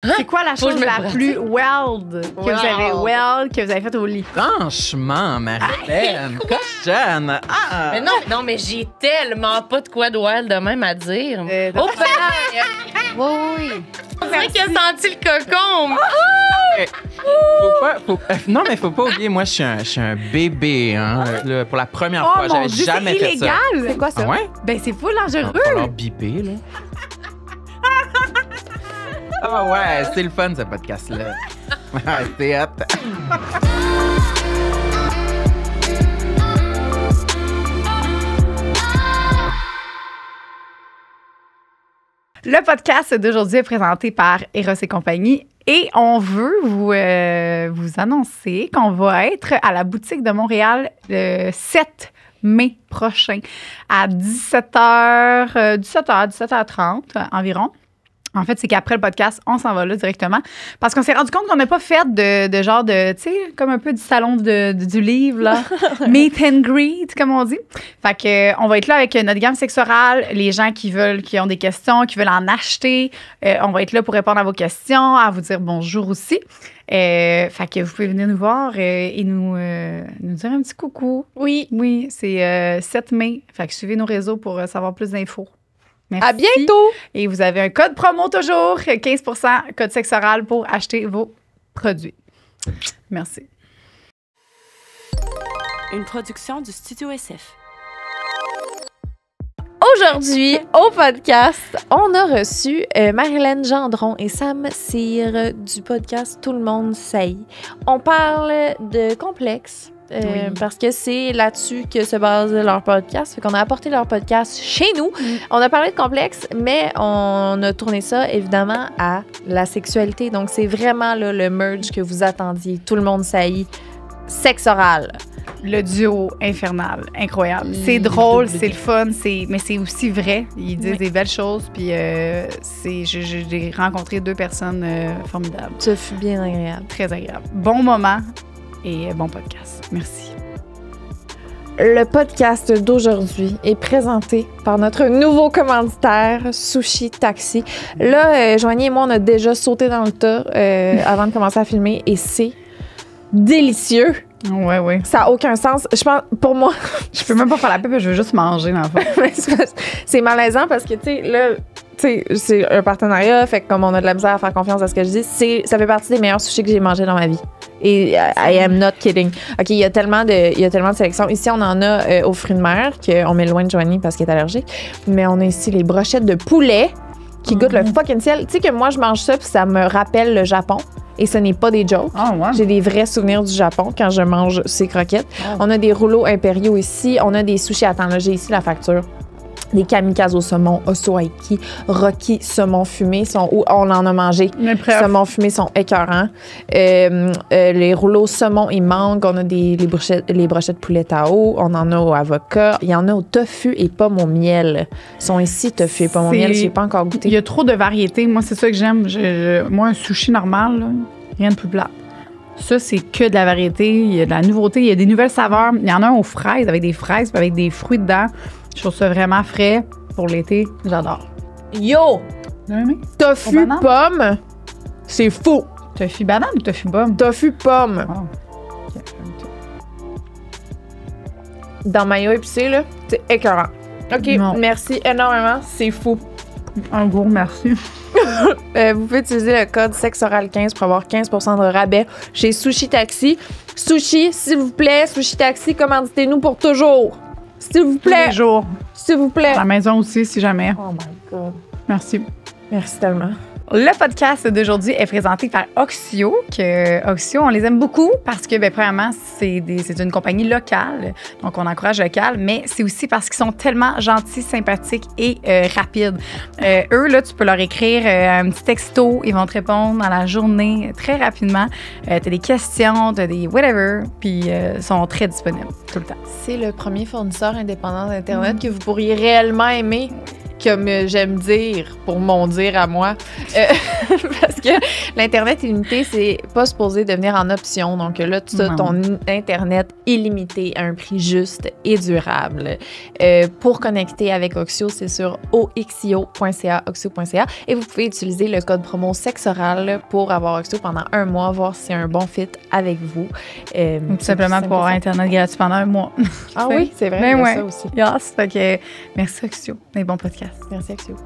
C'est quoi la chose la plus wild que vous avez faite au lit? Franchement, Marie-Hélène, cochonne. Ah. Mais non, mais j'ai tellement pas de quoi de wild de même à dire. Oh, Oui. on dirait qu'il a senti le cocon. Non, mais faut pas oublier, moi, je suis un bébé. Hein, là, pour la première fois, mon j'avais Dieu, jamais c'est fait ça. illégal. C'est quoi ça? Ah ouais? Ben, c'est full dangereux. On va leur biper, là. Ah ouais, c'est le fun, ce podcast-là. C'est hot. Le podcast d'aujourd'hui est présenté par Eros et compagnie et on veut vous annoncer qu'on va être à la boutique de Montréal le 7 mai prochain à 17h30 environ. En fait, c'est qu'après le podcast, on s'en va là directement. Parce qu'on s'est rendu compte qu'on n'a pas fait de genre de, tu sais, comme un peu du salon du livre, là. Meet and greet, comme on dit. Fait que, on va être là avec notre gamme sexorale, les gens qui ont des questions, qui veulent en acheter. On va être là pour répondre à vos questions, à vous dire bonjour aussi. Fait que vous pouvez venir nous voir et nous dire un petit coucou. Oui, c'est 7 mai. Fait que suivez nos réseaux pour savoir plus d'infos. Merci. À bientôt! Et vous avez un code promo toujours, 15%, code sexoral pour acheter vos produits. Merci. Une production du Studio SF. Aujourd'hui, au podcast, on a reçu Marie-Hélène Gendron et Sam Cyr du podcast Tout le monde sait. On parle de complexe. Parce que c'est là-dessus que se base leur podcast. Fait qu'on a apporté leur podcast chez nous. On a parlé de complexe, mais on a tourné ça, évidemment, à la sexualité. Donc, c'est vraiment là, le merge que vous attendiez. Tout le monde saillit. Sexe oral. Le duo infernal, incroyable. C'est drôle, c'est le fun, mais c'est aussi vrai. Ils disent des belles choses, puis j'ai rencontré 2 personnes formidables. Ça fut bien agréable. Très agréable. Bon moment et bon podcast. Merci. Le podcast d'aujourd'hui est présenté par notre nouveau commanditaire, Sushi Taxi. Là, Joanie et moi, on a déjà sauté dans le tas avant de commencer à filmer et c'est délicieux. Ouais. Ça n'a aucun sens. Je pense, pour moi... Je peux même pas faire la pub, je veux juste manger, dans le fond. C'est malaisant parce que, tu sais, là... Tu sais, c'est un partenariat, fait que comme on a de la misère à faire confiance à ce que je dis, ça fait partie des meilleurs sushis que j'ai mangés dans ma vie. Et I am not kidding. OK, il y a tellement de sélections. Ici, on en a aux fruits de mer, qu'on met loin de Joanie parce qu'elle est allergique. Mais on a ici les brochettes de poulet qui goûtent le fucking ciel. Tu sais que moi, je mange ça puis ça me rappelle le Japon. Et ce n'est pas des jokes. Oh, ouais. J'ai des vrais souvenirs du Japon quand je mange ces croquettes. Oh. On a des rouleaux impériaux ici. On a des sushis. Attends, là, j'ai ici la facture. Des kamikazes au saumon, osso aiki, rocky saumon fumé, on en a mangé. Saumon fumé sont écœurants. Les rouleaux saumon et mangue, on a les brochettes poulet Tao, on en a au avocat. Il y en a au tofu et pomme au miel. Ils sont ici, tofu et pomme au miel, je n'ai pas encore goûté. Il y a trop de variétés. Moi, c'est ça que j'aime. Moi, un sushi normal, là, rien de plus plat. Ça, c'est que de la variété. Il y a de la nouveauté, il y a des nouvelles saveurs. Il y en a un aux fraises, avec des fraises, avec des fruits dedans. Je trouve ça vraiment frais pour l'été. J'adore. Yo! Tofu pomme, c'est fou. Tofu banane ou tofu pomme? Tofu pomme. Oh. Okay. Dans mayo épicé, là, c'est écœurant. OK, non. Merci énormément. C'est fou. Un gros merci. Vous pouvez utiliser le code SEXORAL15 pour avoir 15% de rabais chez Sushi Taxi. Sushi, s'il vous plaît, Sushi Taxi, commanditez-nous pour toujours. S'il vous plaît. Tous les jours. S'il vous plaît. À la maison aussi, si jamais. Oh my God. Merci. Merci tellement. Le podcast d'aujourd'hui est présenté par Oxio. Oxio, on les aime beaucoup parce que, premièrement, c'est une compagnie locale. Donc, on encourage local, mais c'est aussi parce qu'ils sont tellement gentils, sympathiques et rapides. Eux, là, tu peux leur écrire un petit texto. Ils vont te répondre dans la journée très rapidement. T'as des questions, t'as des whatever, puis ils sont très disponibles tout le temps. C'est le premier fournisseur indépendant d'Internet que vous pourriez réellement aimer. comme j'aime dire, pour mon dire à moi, parce que l'Internet illimité, c'est pas supposé devenir en option. Donc là, tu as ton Internet illimité à un prix juste et durable. Pour connecter avec Oxio, c'est sur oxio.ca, oxio.ca. Et vous pouvez utiliser le code promo Sexoral pour avoir Oxio pendant 1 mois, voir si c'est un bon fit avec vous. Tout simplement pour avoir Internet gratuit pendant 1 mois. Ah oui, c'est vrai, il y a ça aussi. Yes, fait que merci Oxio, un bon podcast. Merci Oxio.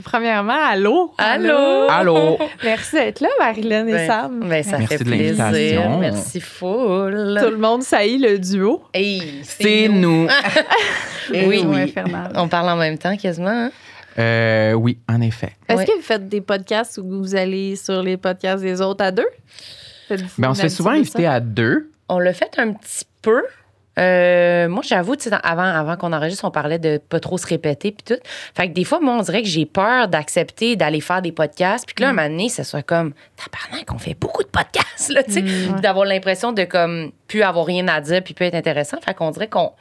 Premièrement, allô? Allô? Allô? Merci d'être là, Marilyn et Sam. Ben, ça Merci fait de plaisir. l'invitation. Merci full. Tout le monde saillit le duo. Hey, C'est nous. Oui, infernal. on parle en même temps quasiment. Hein? Oui, en effet. Est-ce que vous faites des podcasts où vous allez sur les podcasts des autres à 2? On se fait souvent inviter à 2. On l'a fait un petit peu. Moi, j'avoue, tu sais, avant qu'on enregistre, on parlait de pas trop se répéter puis tout. Fait que des fois, moi, on dirait que j'ai peur d'accepter d'aller faire des podcasts puis que là, un moment donné, ça soit comme tabarnak, qu'on fait beaucoup de podcasts, là, tu sais. Puis d'avoir l'impression de comme plus avoir rien à dire puis plus être intéressant. Fait qu'on dirait qu'on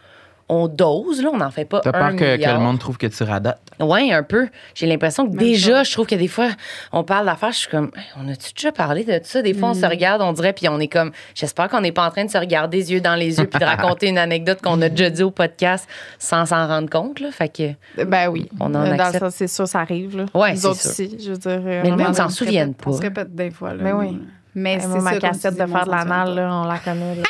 dose, là, on n'en fait pas T'as un peur que milliard. le monde trouve que tu radotes? Oui, un peu. J'ai l'impression que déjà, je trouve que des fois, on parle d'affaires, je suis comme, hey, on a-tu déjà parlé de ça? Des fois, on se regarde, on dirait, puis on est comme, j'espère qu'on n'est pas en train de se regarder les yeux dans les yeux puis de raconter une anecdote qu'on a déjà dit au podcast sans s'en rendre compte, là. Fait que. Ben oui. On en Dans le accepte. sens, c'est sûr, ça arrive, là. Ouais, Nous c'est autres sûr. aussi, je veux dire. Mais le monde s'en souvienne pas. On se répète des fois. Là. Mais oui. Mais C'est c'est ma ça, cassette de faire de l'anal, là, on la connaît, là.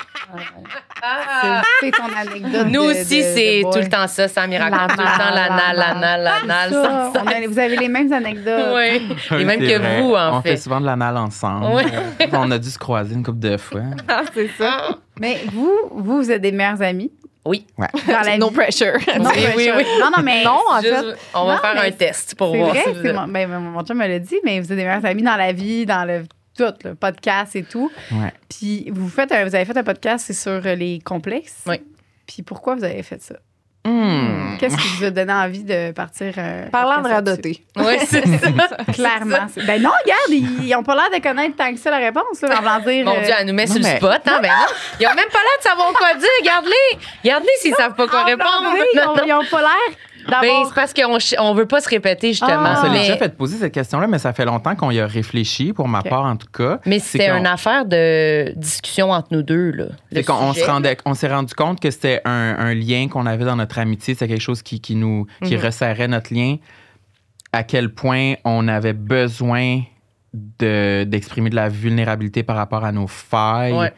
C'est ton anecdote. Nous aussi, c'est tout le temps ça. Sam, il raconte tout le temps l'anal. Ça. Vous avez les mêmes anecdotes. Oui. Et même C'est que vrai. vous, en On fait souvent de l'anal ensemble. Oui. On a dû se croiser une couple de fois. Ah, c'est ça. Mais vous êtes des meilleurs amis. Oui. Ouais. Dans la No vie. pressure. Non, Oui. Non, mais. Non, en Juste, fait. on va Non, faire mais un test pour C'est voir vrai, si vous c'est êtes- mon chum me l'a dit, mais vous êtes des meilleurs amis dans la vie, dans le tout, le podcast et tout. Ouais. Puis vous avez fait un podcast, c'est sur les complexes. Oui. Puis pourquoi vous avez fait ça? Qu'est-ce Qu'est-ce qui vous a donné envie de partir? Parlant de podcast là-dessus? radoter. Oui, c'est ça. Clairement. Ben non, regarde, ils n'ont pas l'air de connaître tant que ça la réponse. Là, en voulant dire, Mon Dieu, elle nous met non, sur le mais- spot. Hein? Ben non. Ils ont même pas l'air de savoir quoi dire. Regarde-les s'ils savent pas quoi répondre. Non, non. Ils n'ont pas l'air Ben, d'avoir... c'est parce qu'on veut pas se répéter, justement. Ah. On se l'est mais déjà fait poser cette question-là, mais ça fait longtemps qu'on y a réfléchi, pour ma part en tout cas. mais C'est c'était qu'on- une affaire de discussion entre nous deux. Là, le C'est qu'on sujet. on s'est rendu compte que c'était un lien qu'on avait dans notre amitié. C'était quelque chose qui resserrait notre lien. À quel point on avait besoin d'exprimer de la vulnérabilité par rapport à nos failles Ouais.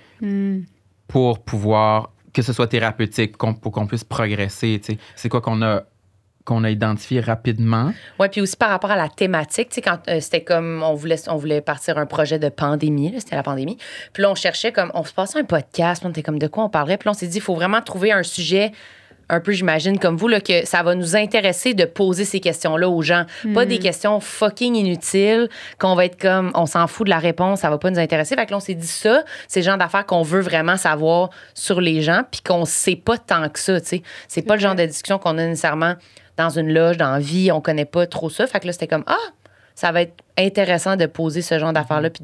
pour pouvoir, que ce soit thérapeutique, pour qu'on puisse progresser. Tu sais. C'est quoi qu'on a identifié rapidement. Oui, puis aussi par rapport à la thématique, tu sais, quand c'était comme, on voulait partir un projet de pandémie, là, c'était la pandémie. Puis là, on cherchait comme, on se passait un podcast, puis on était comme, de quoi on parlerait? Puis là, on s'est dit, il faut vraiment trouver un sujet, un peu, j'imagine, comme vous, là, que ça va nous intéresser de poser ces questions-là aux gens. Pas des questions fucking inutiles, qu'on va être comme, on s'en fout de la réponse, ça va pas nous intéresser. Fait que là, on s'est dit ça, c'est le genre d'affaires qu'on veut vraiment savoir sur les gens, puis qu'on sait pas tant que ça, tu sais. C'est pas le genre de discussion qu'on a nécessairement dans une loge, dans la vie, on connaît pas trop ça. Fait que là, c'était comme, ça va être intéressant de poser ce genre d'affaires-là, puis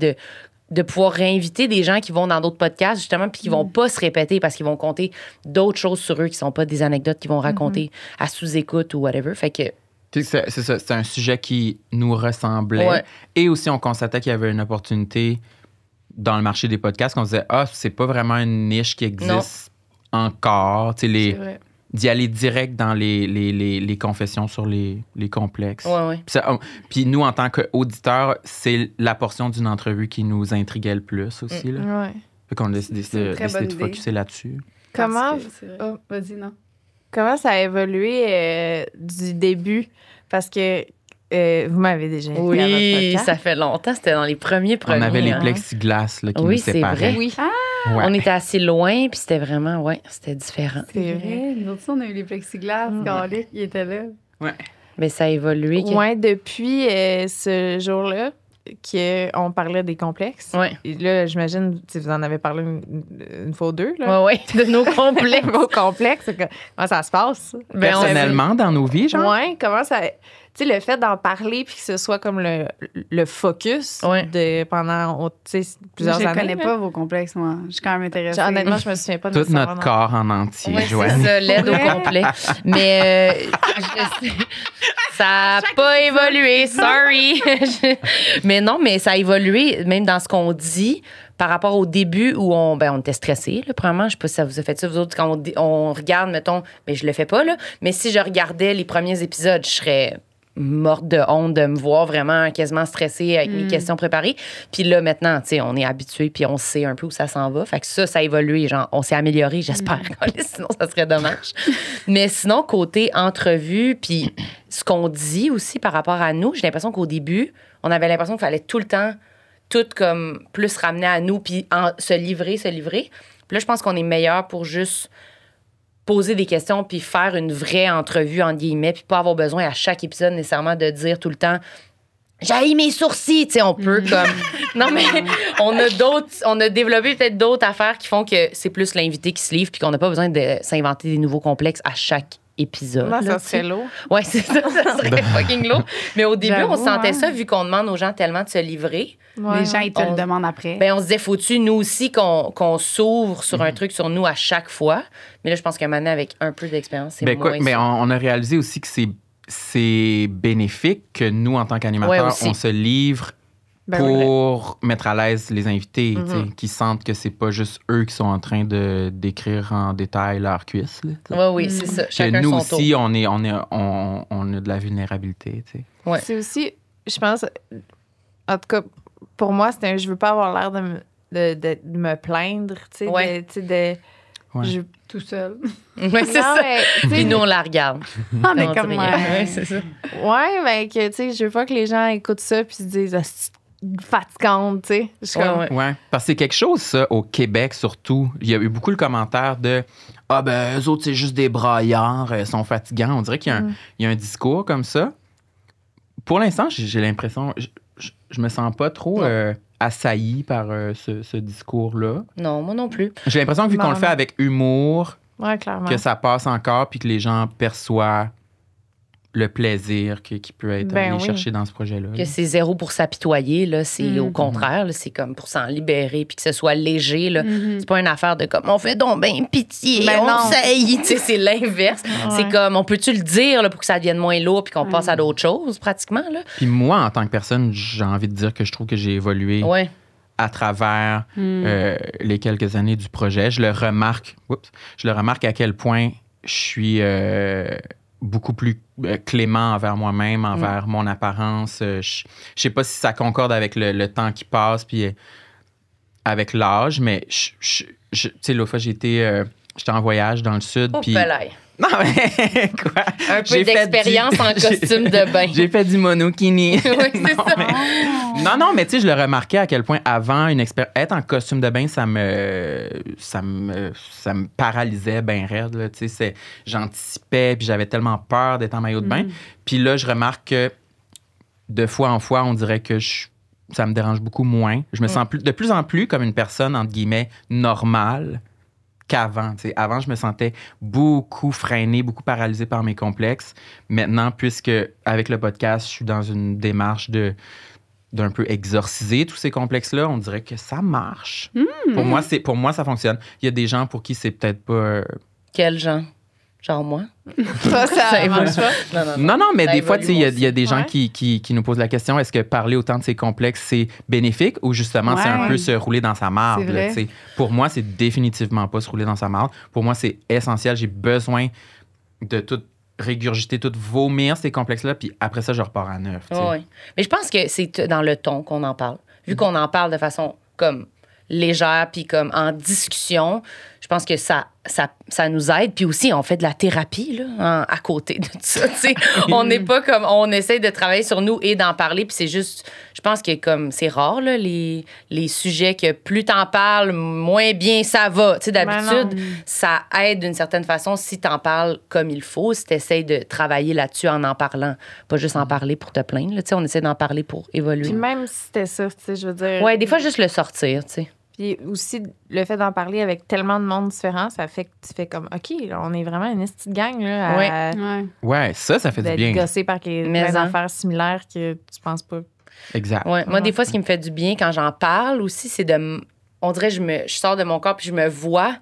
de pouvoir réinviter des gens qui vont dans d'autres podcasts, justement, puis qui vont pas se répéter parce qu'ils vont compter d'autres choses sur eux qui sont pas des anecdotes qu'ils vont raconter à sous-écoute ou whatever. Fait que, C'est ça, c'est un sujet qui nous ressemblait. Ouais. Et aussi, on constatait qu'il y avait une opportunité dans le marché des podcasts qu'on disait, c'est pas vraiment une niche qui existe encore. Tu sais, C'est vrai. d'y aller direct dans les confessions sur les complexes. ouais. Puis, puis nous, en tant qu'auditeurs, c'est la portion d'une entrevue qui nous intriguait le plus aussi. Là. Ouais. Fait qu'on a décidé C'est une très bonne de idée. focusser là-dessus. Comment, Parce que c'est vrai. Vas-y, non. comment ça a évolué du début? Parce que vous m'avez déjà invité à votre Oui, podcast. ça fait longtemps. C'était dans les premiers. On avait les hein. plexiglas là, qui Oui, nous c'est séparaient. vrai. Oui. Ouais. On était assez loin, puis c'était vraiment, c'était différent. C'est vrai. Nous autres, on a eu les plexiglas, Scarlett, qui étaient là. Mais ça a évolué. Ouais, depuis ce jour-là, qu'on parlait des complexes. Ouais. Et là, j'imagine, vous en avez parlé une fois ou deux, là. Ouais, de nos complexes. Vos complexes, comment ça se passe? Ben, on- Personnellement, dans nos vies, genre? Ouais, comment ça... Tu tu sais, le fait d'en parler puis que ce soit comme le focus de pendant plusieurs années. Je connais pas vos complexes, moi. Je suis quand même intéressée. Honnêtement, je me souviens pas de Tout notre corps en entier, Joanie. C'est ça, l'aide au complet. Mais ça n'a pas évolué, sorry. Mais non, mais ça a évolué, même dans ce qu'on dit, par rapport au début où on était stressés, là, premièrement. Je sais pas si ça vous a fait ça, vous autres, quand on regarde, mettons, mais je le fais pas, là. Mais si je regardais les premiers épisodes, je serais morte de honte de me voir vraiment quasiment stressée avec mes questions préparées. Puis là, maintenant, tu sais, on est habitué puis on sait un peu où ça s'en va. Fait que ça a évolué. Genre, on s'est amélioré, j'espère. Sinon, ça serait dommage. Mais sinon, côté entrevue, puis ce qu'on dit aussi par rapport à nous, j'ai l'impression qu'au début, on avait l'impression qu'il fallait tout le temps, tout comme plus ramener à nous puis se livrer. Puis là, je pense qu'on est meilleur pour juste poser des questions puis faire une vraie entrevue, entre guillemets, puis pas avoir besoin à chaque épisode nécessairement de dire tout le temps « J'haïs mes sourcils! » Tu sais, on peut comme... Non, mais on a développé peut-être d'autres affaires qui font que c'est plus l'invité qui se livre puis qu'on n'a pas besoin de s'inventer des nouveaux complexes à chaque épisode. Non, ça serait lourd. Ouais, c'est ça serait fucking lourd. Mais au début, on sentait ça, vu qu'on demande aux gens tellement de se livrer. Les gens, ils te le demandent après. Ben, on se disait, faut-tu, nous aussi, qu'on s'ouvre sur un truc sur nous à chaque fois? Mais là, je pense qu'à un moment donné, avec un peu d'expérience, c'est moins mais on a réalisé aussi que c'est bénéfique que nous, en tant qu'animateurs, on se livre pour mettre à l'aise les invités, qui sentent que c'est pas juste eux qui sont en train de décrire en détail leurs cuisses. Oui, c'est ça. Chacun nous son aussi, tour. on a de la vulnérabilité. Ouais. C'est aussi, je pense, en tout cas, pour moi, je veux pas avoir l'air de me plaindre, tu sais, tout seul. Oui, c'est ça. Puis nous, on la regarde. On est comme c'est ça. Ouais, mais que, tu sais, je veux pas que les gens écoutent ça puis se disent « c'est fatigante », tu sais. Ouais. Parce que c'est quelque chose, ça, au Québec surtout. Il y a eu beaucoup le commentaire de « Ah, ben, eux autres, c'est juste des braillards, ils sont fatigants. » On dirait qu'il y a un discours comme ça. Pour l'instant, j'ai l'impression... Je me sens pas trop assailli par ce discours-là. Non, moi non plus. J'ai l'impression que vu qu'on le fait avec humour, clairement, que ça passe encore puis que les gens perçoivent le plaisir qui peut être allé chercher dans ce projet-là. Que c'est zéro pour s'apitoyer, là. C'est au contraire, là, c'est comme pour s'en libérer puis que ce soit léger, là. C'est pas une affaire de comme on fait donc ben pitié, on saillit. Tu sais, c'est l'inverse. C'est comme on peut-tu le dire là, pour que ça devienne moins lourd puis qu'on passe à d'autres choses pratiquement, là. Puis moi, en tant que personne, j'ai envie de dire que je trouve que j'ai évolué à travers les quelques années du projet. Je le remarque à quel point je suis beaucoup plus clément envers moi-même, envers mon apparence. Je sais pas si ça concorde avec le temps qui passe puis avec l'âge, mais tu sais, l'autre fois, j'étais en voyage dans le sud. Oh, puis non, mais quoi? Un peu d'expérience en costume de bain. J'ai fait du monokini. Oui, c'est ça. Non, mais tu sais, je le remarquais à quel point avant, être en costume de bain, ça me paralysait bien raide. Tu sais, j'anticipais, puis j'avais tellement peur d'être en maillot de bain. Puis là, je remarque que de fois en fois, on dirait que ça me dérange beaucoup moins. Je me sens de plus en plus comme une personne, entre guillemets, normale qu'avant. T'sais. Avant, je me sentais beaucoup freinée, beaucoup paralysée par mes complexes. Maintenant, puisque avec le podcast, je suis dans une démarche d'un peu exorciser tous ces complexes-là, on dirait que ça marche. Pour moi, ça fonctionne. Il y a des gens pour qui c'est peut-être pas... Quels gens? Genre moi? Ça marche pas. Non, mais des fois, il y a des gens qui nous posent la question, est-ce que parler autant de ces complexes, c'est bénéfique ou justement, c'est un peu se rouler dans sa marde? Là, pour moi, c'est définitivement pas se rouler dans sa marde. Pour moi, c'est essentiel. J'ai besoin de tout régurgiter, tout vomir ces complexes-là, puis après ça, je repars à neuf. Oui. Mais je pense que c'est dans le ton qu'on en parle. Vu qu'on en parle de façon comme légère, puis comme en discussion, je pense que ça nous aide. Puis aussi, on fait de la thérapie là, à côté de ça. On n'est pas comme... On essaie de travailler sur nous et d'en parler. Puis c'est juste... Je pense que comme c'est rare, là, les sujets que plus t'en parles, moins bien ça va. D'habitude, ça aide d'une certaine façon si t'en parles comme il faut, si t'essayes de travailler là-dessus en parlant. Pas juste en parler pour te plaindre. Là, on essaie d'en parler pour évoluer. Puis même si c'était ça, je veux dire... Ouais, des fois, juste le sortir, tu sais. Puis aussi, le fait d'en parler avec tellement de monde différent, ça fait que tu fais comme, OK, là, on est vraiment une petite gang là, à Ouais, ça fait du d'être bien. gossé par plein d'affaires similaires que tu penses pas. Exact. Ouais. Moi, des fois, ce qui me fait du bien quand j'en parle aussi, c'est on dirait que je sors de mon corps puis je me vois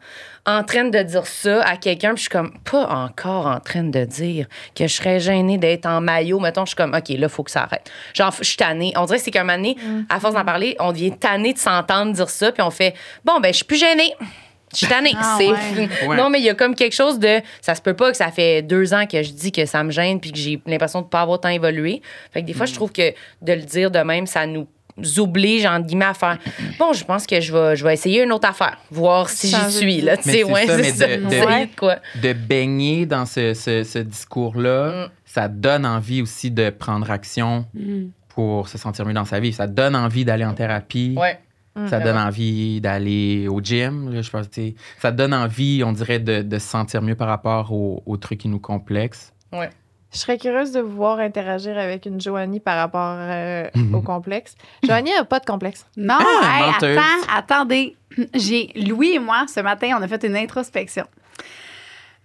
en train de dire ça à quelqu'un puis je suis comme pas encore en train de dire que je serais gênée d'être en maillot. Mettons, je suis comme OK, là, il faut que ça arrête. Genre, je suis tannée. On dirait que c'est qu'un moment donné, à force d'en parler, on devient tanné de s'entendre dire ça puis on fait bon, ben je suis plus gênée. Je suis tannée. Ouais. Non, mais il y a comme quelque chose de... Ça se peut pas que ça fait 2 ans que je dis que ça me gêne puis que j'ai l'impression de pas avoir tant évolué. Fait que des fois, je trouve que de le dire de même, ça nous oblige, entre guillemets, à faire bon, je pense que je vais essayer une autre affaire, voir si j'y suis. Là, tu sais, de baigner dans ce discours-là, ça donne envie aussi de prendre action pour se sentir mieux dans sa vie. Ça donne envie d'aller en thérapie. Ouais. Ça donne envie d'aller au gym. Là, je pense, ça donne envie, on dirait, de se sentir mieux par rapport aux trucs qui nous complexent. Ouais. Je serais curieuse de vous voir interagir avec une Joanie par rapport au complexe. Joanie n'a pas de complexe. Non, menteuse. attendez. Louis et moi, ce matin, on a fait une introspection.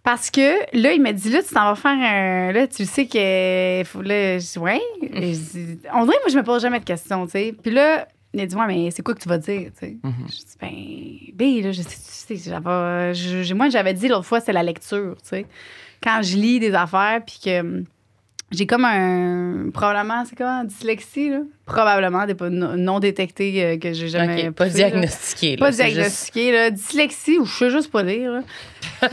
Parce que là, il m'a dit, là, tu t'en vas faire un... Là, tu sais que... Faut, là, je dis, ouais. On dirait, moi, je me pose jamais de questions, tu sais. Puis là, il a dit, ouais, mais c'est quoi que tu vas dire, tu sais? Je dis, ben, là, je sais, moi, j'avais dit l'autre fois, c'est la lecture, tu sais. Quand je lis des affaires, puis que j'ai comme probablement, c'est quoi, dyslexie, là? Probablement, non détecté que j'ai jamais... Pas diagnostiqué, là. Pas diagnostiqué, là. Dyslexie, ou je sais juste pas lire, là. T'as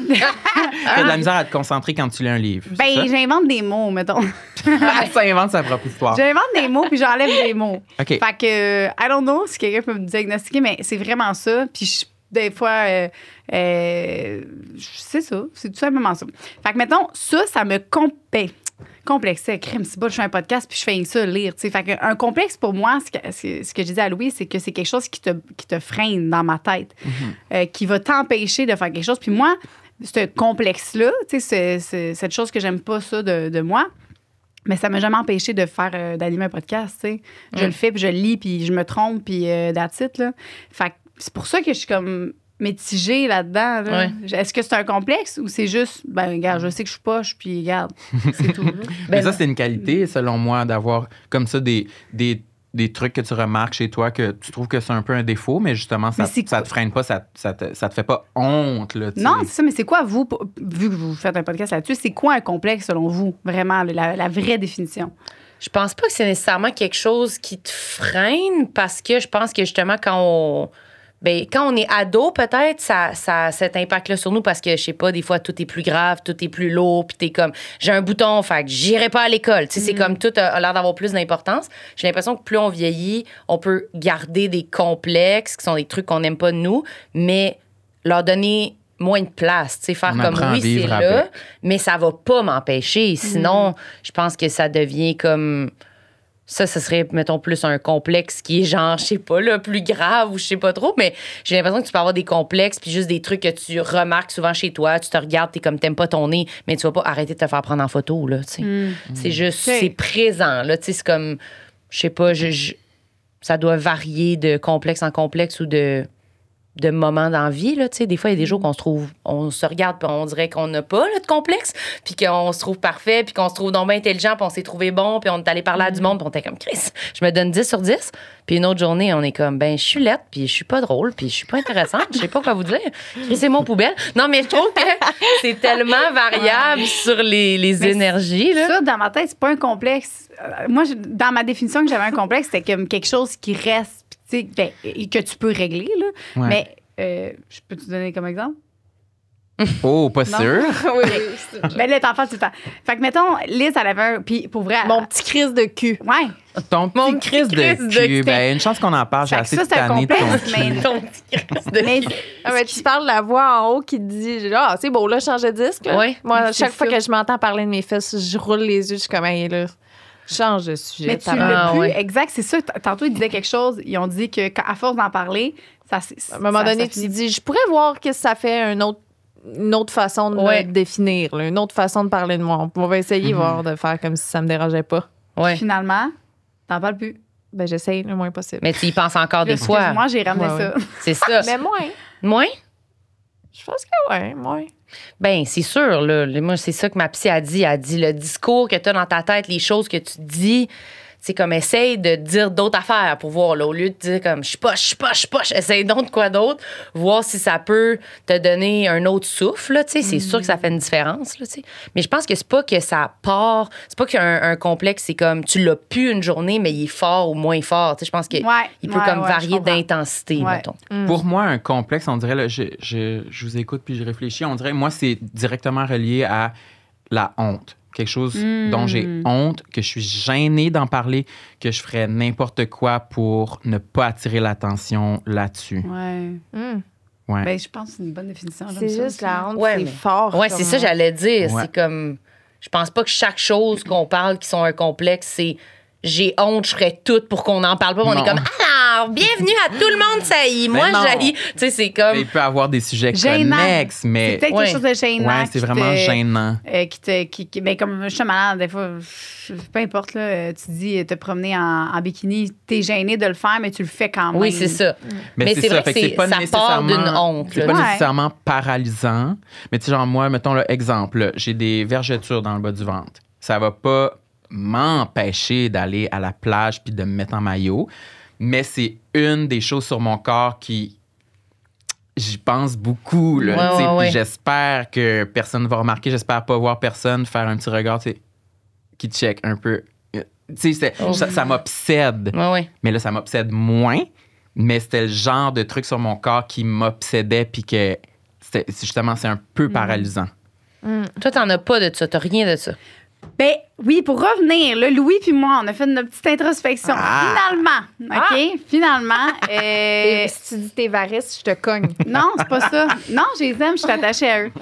de la misère à te concentrer quand tu lis un livre. Ben, j'invente des mots, mettons. Ça invente sa propre histoire. J'invente des mots, puis j'enlève des mots. OK. Fait que, I don't know si quelqu'un peut me diagnostiquer, mais c'est vraiment ça. Puis des fois, c'est ça. C'est tout simplement ça. Fait que, mettons, ça me complexait. Crème, c'est bon, je fais un podcast, puis je fais ça lire. T'sais. Fait qu'un complexe, pour moi, ce que je disais à Louis, c'est que c'est quelque chose qui te freine dans ma tête, qui va t'empêcher de faire quelque chose. Puis moi, ce complexe-là, cette chose que j'aime pas ça de moi, mais ça m'a jamais empêché de faire d'animer un podcast. T'sais. Je le fais, puis je le lis, puis je me trompe, puis that's it, là. Fait que c'est pour ça que je suis comme mitigée là-dedans. Là. Ouais. Est-ce que c'est un complexe ou c'est juste, ben, regarde, je sais que je suis poche, puis regarde, c'est tout. Là. Mais ça, c'est une qualité, selon moi, d'avoir comme ça des trucs que tu remarques chez toi que tu trouves que c'est un peu un défaut, mais justement, ça te freine pas, ça te fait pas honte. Là, non, c'est ça, mais c'est quoi, vous, vu que vous faites un podcast là-dessus, c'est quoi un complexe selon vous, vraiment, la vraie définition? Je pense pas que c'est nécessairement quelque chose qui te freine parce que je pense que justement, quand on est ado, peut-être, ça a cet impact-là sur nous parce que, je sais pas, des fois, tout est plus grave, tout est plus lourd, puis t'es comme, j'ai un bouton, fait que j'irai pas à l'école. Tu sais, c'est comme tout a l'air d'avoir plus d'importance. J'ai l'impression que plus on vieillit, on peut garder des complexes qui sont des trucs qu'on n'aime pas de nous, mais leur donner moins de place. Tu sais, faire comme, oui, c'est là, mais ça va pas m'empêcher. Sinon, je pense que ça devient comme... Ça serait, mettons, plus un complexe qui est genre, je sais pas, là, plus grave ou je sais pas trop, mais j'ai l'impression que tu peux avoir des complexes puis juste des trucs que tu remarques souvent chez toi, tu te regardes, t'es comme, t'aimes pas ton nez, mais tu vas pas arrêter de te faire prendre en photo, là, tu sais. C'est juste, c'est présent, là, tu sais, c'est comme, je sais pas, ça doit varier de complexe en complexe ou de moments dans la vie, là, tu sais. Des fois, il y a des jours on se regarde puis on dirait qu'on n'a pas, là, de complexe, puis qu'on se trouve parfait, puis qu'on se trouve donc bien intelligent, puis on s'est trouvé bon, puis on est allé parler à du monde, puis on était comme, Chris, je me donne 10 sur 10. Puis une autre journée, on est comme, ben, je suis laide, puis je suis pas drôle, puis je suis pas intéressante, je sais pas quoi vous dire. C'est mon poubelle. Non, mais je trouve que c'est tellement variable sur les énergies, là. Ça, dans ma tête, c'est pas un complexe. Moi, dans ma définition que j'avais un complexe, c'était comme quelque chose qui reste, que tu peux régler, là. Ouais. Mais je peux te donner comme exemple? Oh, pas Non. sûr. Oui. Ben là, t'en fais tout le temps. Fait que, mettons, Liz, elle avait un... Puis, pour vrai... Mon petit crise de cul. Ouais. Ton petit crise de cul, ben, une chance qu'on en parle. J'ai Fait que assez ça, de c'est un tanné de ton complexe, cul. mais... Ton petit crise de Mais, Mais tu parles de la voix en haut qui te dit, ah, c'est beau, là, change de disque. Là. Ouais. Moi, C'est chaque fois ça. que je m'entends parler de mes fesses, je roule les yeux, je suis comme, hey, là, change de sujet. mais tu tabarnak. l'as plus. ouais. Exact, c'est ça. Tantôt, ils disaient quelque chose. Ils ont dit que, à force d'en parler, ça... À un moment donné, tu te dis, je pourrais voir que ça fait une autre façon de Ouais. me définir, là, une autre façon de parler de moi. On va essayer voir de faire comme si ça me dérangeait pas. Ouais. Finalement, t'en parles plus. Ben, j'essaye le moins possible. Mais tu y penses encore des fois. Moi, j'ai ramené Ouais, ça. C'est ça. Mais moins. Moins? Je pense que ouais, moins. Ben, c'est sûr, là. Moi, c'est ça que ma psy a dit. Elle a dit le discours que tu as dans ta tête, les choses que tu dis, c'est comme essaye de dire d'autres affaires pour voir, là. Au lieu de dire comme je suis poche, essaye donc de quoi d'autre, voir si ça peut te donner un autre souffle, là, tu sais. C'est sûr que ça fait une différence, là, tu sais. Mais je pense que c'est pas que ça part, c'est pas qu'un complexe, c'est comme tu l'as pu une journée, mais il est fort ou moins fort. Tu sais, je pense qu'il peut comme varier je comprends. d'intensité, mettons. Pour moi, un complexe, on dirait, là, je vous écoute puis je réfléchis, on dirait, moi, c'est directement relié à la honte. Quelque chose dont j'ai honte, que je suis gênée d'en parler, que je ferais n'importe quoi pour ne pas attirer l'attention là-dessus. Ouais. Ouais. Ben, je pense que c'est une bonne définition. C'est J'aime ça juste aussi. la honte, Ouais, c'est mais- fort. Ouais, comme- c'est ça, j'allais dire. Ouais. C'est comme. Je pense pas que chaque chose qu'on parle qui sont un complexe, c'est j'ai honte, je ferais tout pour qu'on n'en parle pas. On Non. est comme alors, bienvenue à tout le monde, ça y est. Moi, non. j'haïs. Tu sais, c'est comme. Il peut avoir des sujets Gênant. connexes, C'est mais peut-être Ouais. quelque chose de gênant. ouais, c'est qui vraiment te- gênant. Ben, comme je suis malade, des fois, peu importe, là, tu dis te promener en bikini, t'es gêné de le faire, mais tu le fais quand même. Oui, c'est ça. Mais c'est ça, vrai fait que que c'est pas ça part nécessairement d'une honte. c'est là. pas Ouais. nécessairement paralysant, mais tu sais genre moi mettons l'exemple, là, j'ai des vergetures dans le bas du ventre. Ça va pas m'empêcher d'aller à la plage puis de me mettre en maillot, mais c'est une des choses sur mon corps qui j'y pense beaucoup là, Ouais, tu sais, ouais, puis ouais. j'espère que personne va remarquer, j'espère pas voir personne faire un petit regard, tu sais, qui check un peu. Tu sais, ça m'obsède. Ouais, ouais. Mais là, ça m'obsède moins. Mais c'était le genre de truc sur mon corps qui m'obsédait, puis que justement, c'est un peu paralysant. Toi, t'en as pas de ça. T'as rien de ça. Ben oui, pour revenir, là, Louis puis moi, on a fait notre petite introspection. Finalement, OK? Finalement. Et si tu dis tes varices, je te cogne. Non, c'est pas ça. Non, je les aime, je suis attachée à eux.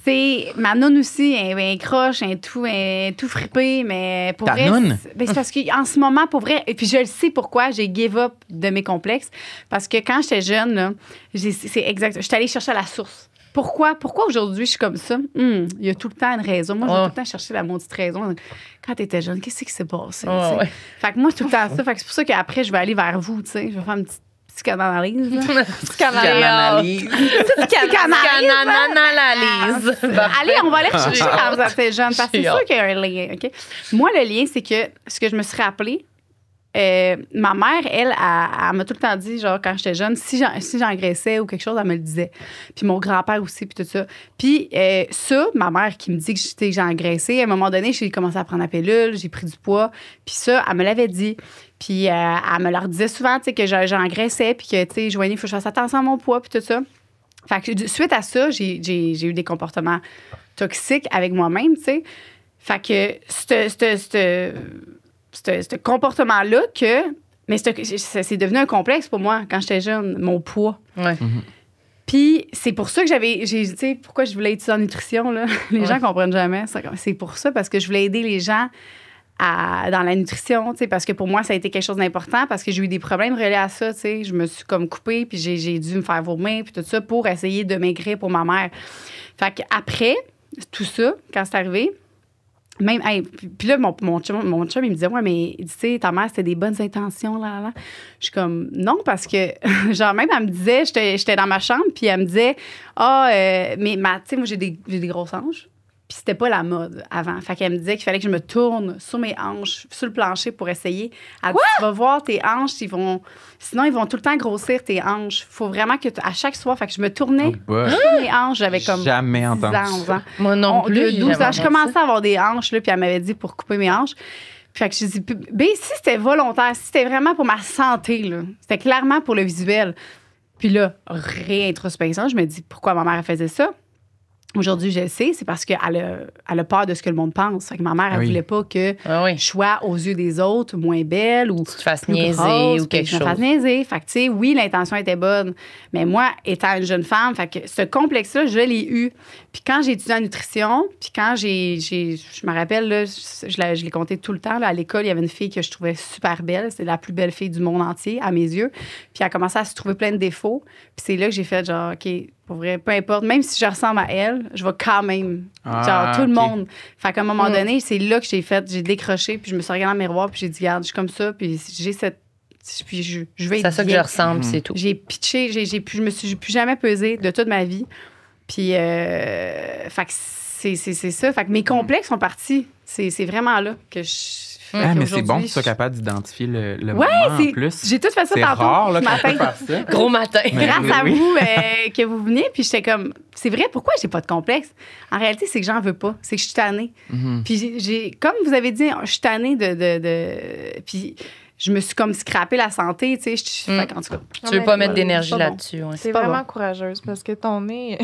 C'est ma noune aussi, elle est croche, elle est tout frippée, mais pour Ta vrai, noune? c'est parce qu'en ce moment, pour vrai, et puis je le sais pourquoi, j'ai give up de mes complexes, parce que quand j'étais jeune, là, c'est exact, j'étais allée chercher à la source. Pourquoi aujourd'hui je suis comme ça? Il y a tout le temps une raison. Moi, je vais tout le temps chercher la maudite raison. Quand tu étais jeune, qu'est-ce qui s'est passé? Ouais, tu sais? ouais. Fait que moi, c'est tout le temps ça. Fait que c'est pour ça qu'après, je vais aller vers vous, tu sais. Je vais faire une petite psychanalyse. là. Psychanalyse. Psychanalyse. Allez, on va aller rechercher quand vous étiez jeune, parce que c'est J'ai sûr hâte. qu'il y a un lien. OK? Moi, le lien, c'est que ce que je me suis rappelé, ma mère, elle m'a tout le temps dit, genre, quand j'étais jeune, si j'engraissais ou quelque chose, elle me le disait. Puis mon grand-père aussi, puis tout ça. Puis ça, ma mère qui me dit que j'ai engraissé, à un moment donné, j'ai commencé à prendre la pilule, j'ai pris du poids. Puis ça, elle me l'avait dit. Puis elle me leur disait souvent, tu sais, que j'engraissais, puis que, tu sais, Joanie, il faut que je fasse attention à mon poids, puis tout ça. Fait que suite à ça, j'ai eu des comportements toxiques avec moi-même, tu sais. Fait que ce comportement-là mais c'est devenu un complexe pour moi quand j'étais jeune, mon poids. Ouais. Puis c'est pour ça que tu sais, pourquoi je voulais étudier en nutrition, là. Les gens comprennent jamais. C'est pour ça, parce que je voulais aider les gens dans la nutrition, tu sais, parce que pour moi, ça a été quelque chose d'important, parce que j'ai eu des problèmes reliés à ça, tu sais. Je me suis comme coupée, puis j'ai dû me faire vomir, puis tout ça, pour essayer de maigrir pour ma mère. Fait qu'après tout ça, quand c'est arrivé, même, puis là, mon chum, il me disait, ouais, mais tu sais, ta mère, c'était des bonnes intentions, là. Je suis comme, non, parce que, genre, même, elle me disait, j'étais dans ma chambre, puis elle me disait, mais tu sais, moi, j'ai des grosses hanches. Puis c'était pas la mode avant. Fait qu'elle me disait qu'il fallait que je me tourne sur mes hanches, sur le plancher pour essayer. Elle dit, tu vas voir tes hanches, sinon ils vont tout le temps grossir tes hanches. Faut vraiment que à chaque soir, fait que je me tournais Oh, bah. sur mes hanches. J'avais comme Jamais 10 entendu ans, 11 ça. ans. Moi non plus. De j'ai 12 jamais ans. Je entendu commençais ça. à avoir des hanches, là, puis elle m'avait dit pour couper mes hanches. Fait que je dis, si c'était volontaire, si c'était vraiment pour ma santé, là, c'était clairement pour le visuel. Puis là, réintrospection, je me dis, pourquoi ma mère elle faisait ça? Aujourd'hui, je le sais, c'est parce qu'elle a peur de ce que le monde pense. Fait que ma mère, elle Oui. voulait pas que Ah oui. je sois aux yeux des autres moins belle ou Tu te fasses plus niaiser grosse, ou puis quelque que je me fasse chose. niaiser. Fait que, tu sais, oui, l'intention était bonne, mais moi, étant une jeune femme, fait que ce complexe-là, je l'ai eu. Puis quand j'ai étudié en nutrition, puis quand je me rappelle, là, je l'ai compté tout le temps, là, à l'école, il y avait une fille que je trouvais super belle. C'était la plus belle fille du monde entier, à mes yeux. Puis elle a commencé à se trouver plein de défauts. Puis c'est là que j'ai fait genre, OK, Pour vrai, peu importe. Même si je ressemble à elle, je vais quand même. Ah, genre, tout le ok. monde. Fait qu'à un moment donné, c'est là que j'ai décroché, puis je me suis regardée dans le miroir, puis j'ai dit, regarde, je suis comme ça, puis j'ai cette. Puis je vais C'est à être ça que je bien. ressemble, c'est tout. J'ai pitché, je me suis plus jamais pesée de toute ma vie. Puis, fait que c'est ça. Fait que mes complexes sont partis. C'est vraiment là que je. Ah, mais c'est qu'aujourd'hui, bon que tu sois capable d'identifier le Ouais, moment en c'est. plus. J'ai tout fait ça C'est tantôt. rare là, ce qu'on matin. peut faire ça. Gros matin. Mais- Grâce à oui. vous que vous veniez, puis j'étais comme, c'est vrai, pourquoi j'ai pas de complexe? En réalité, c'est que j'en veux pas. C'est que je suis tannée. Mhm. Puis comme vous avez dit, je suis tannée puis je me suis comme scrappé la santé, tu sais. Fait qu'en tout cas, Tu veux pas mettre voilà, d'énergie c'est pas bon. là-dessus. Ouais. C'est pas vraiment bon. courageuse parce que ton nez.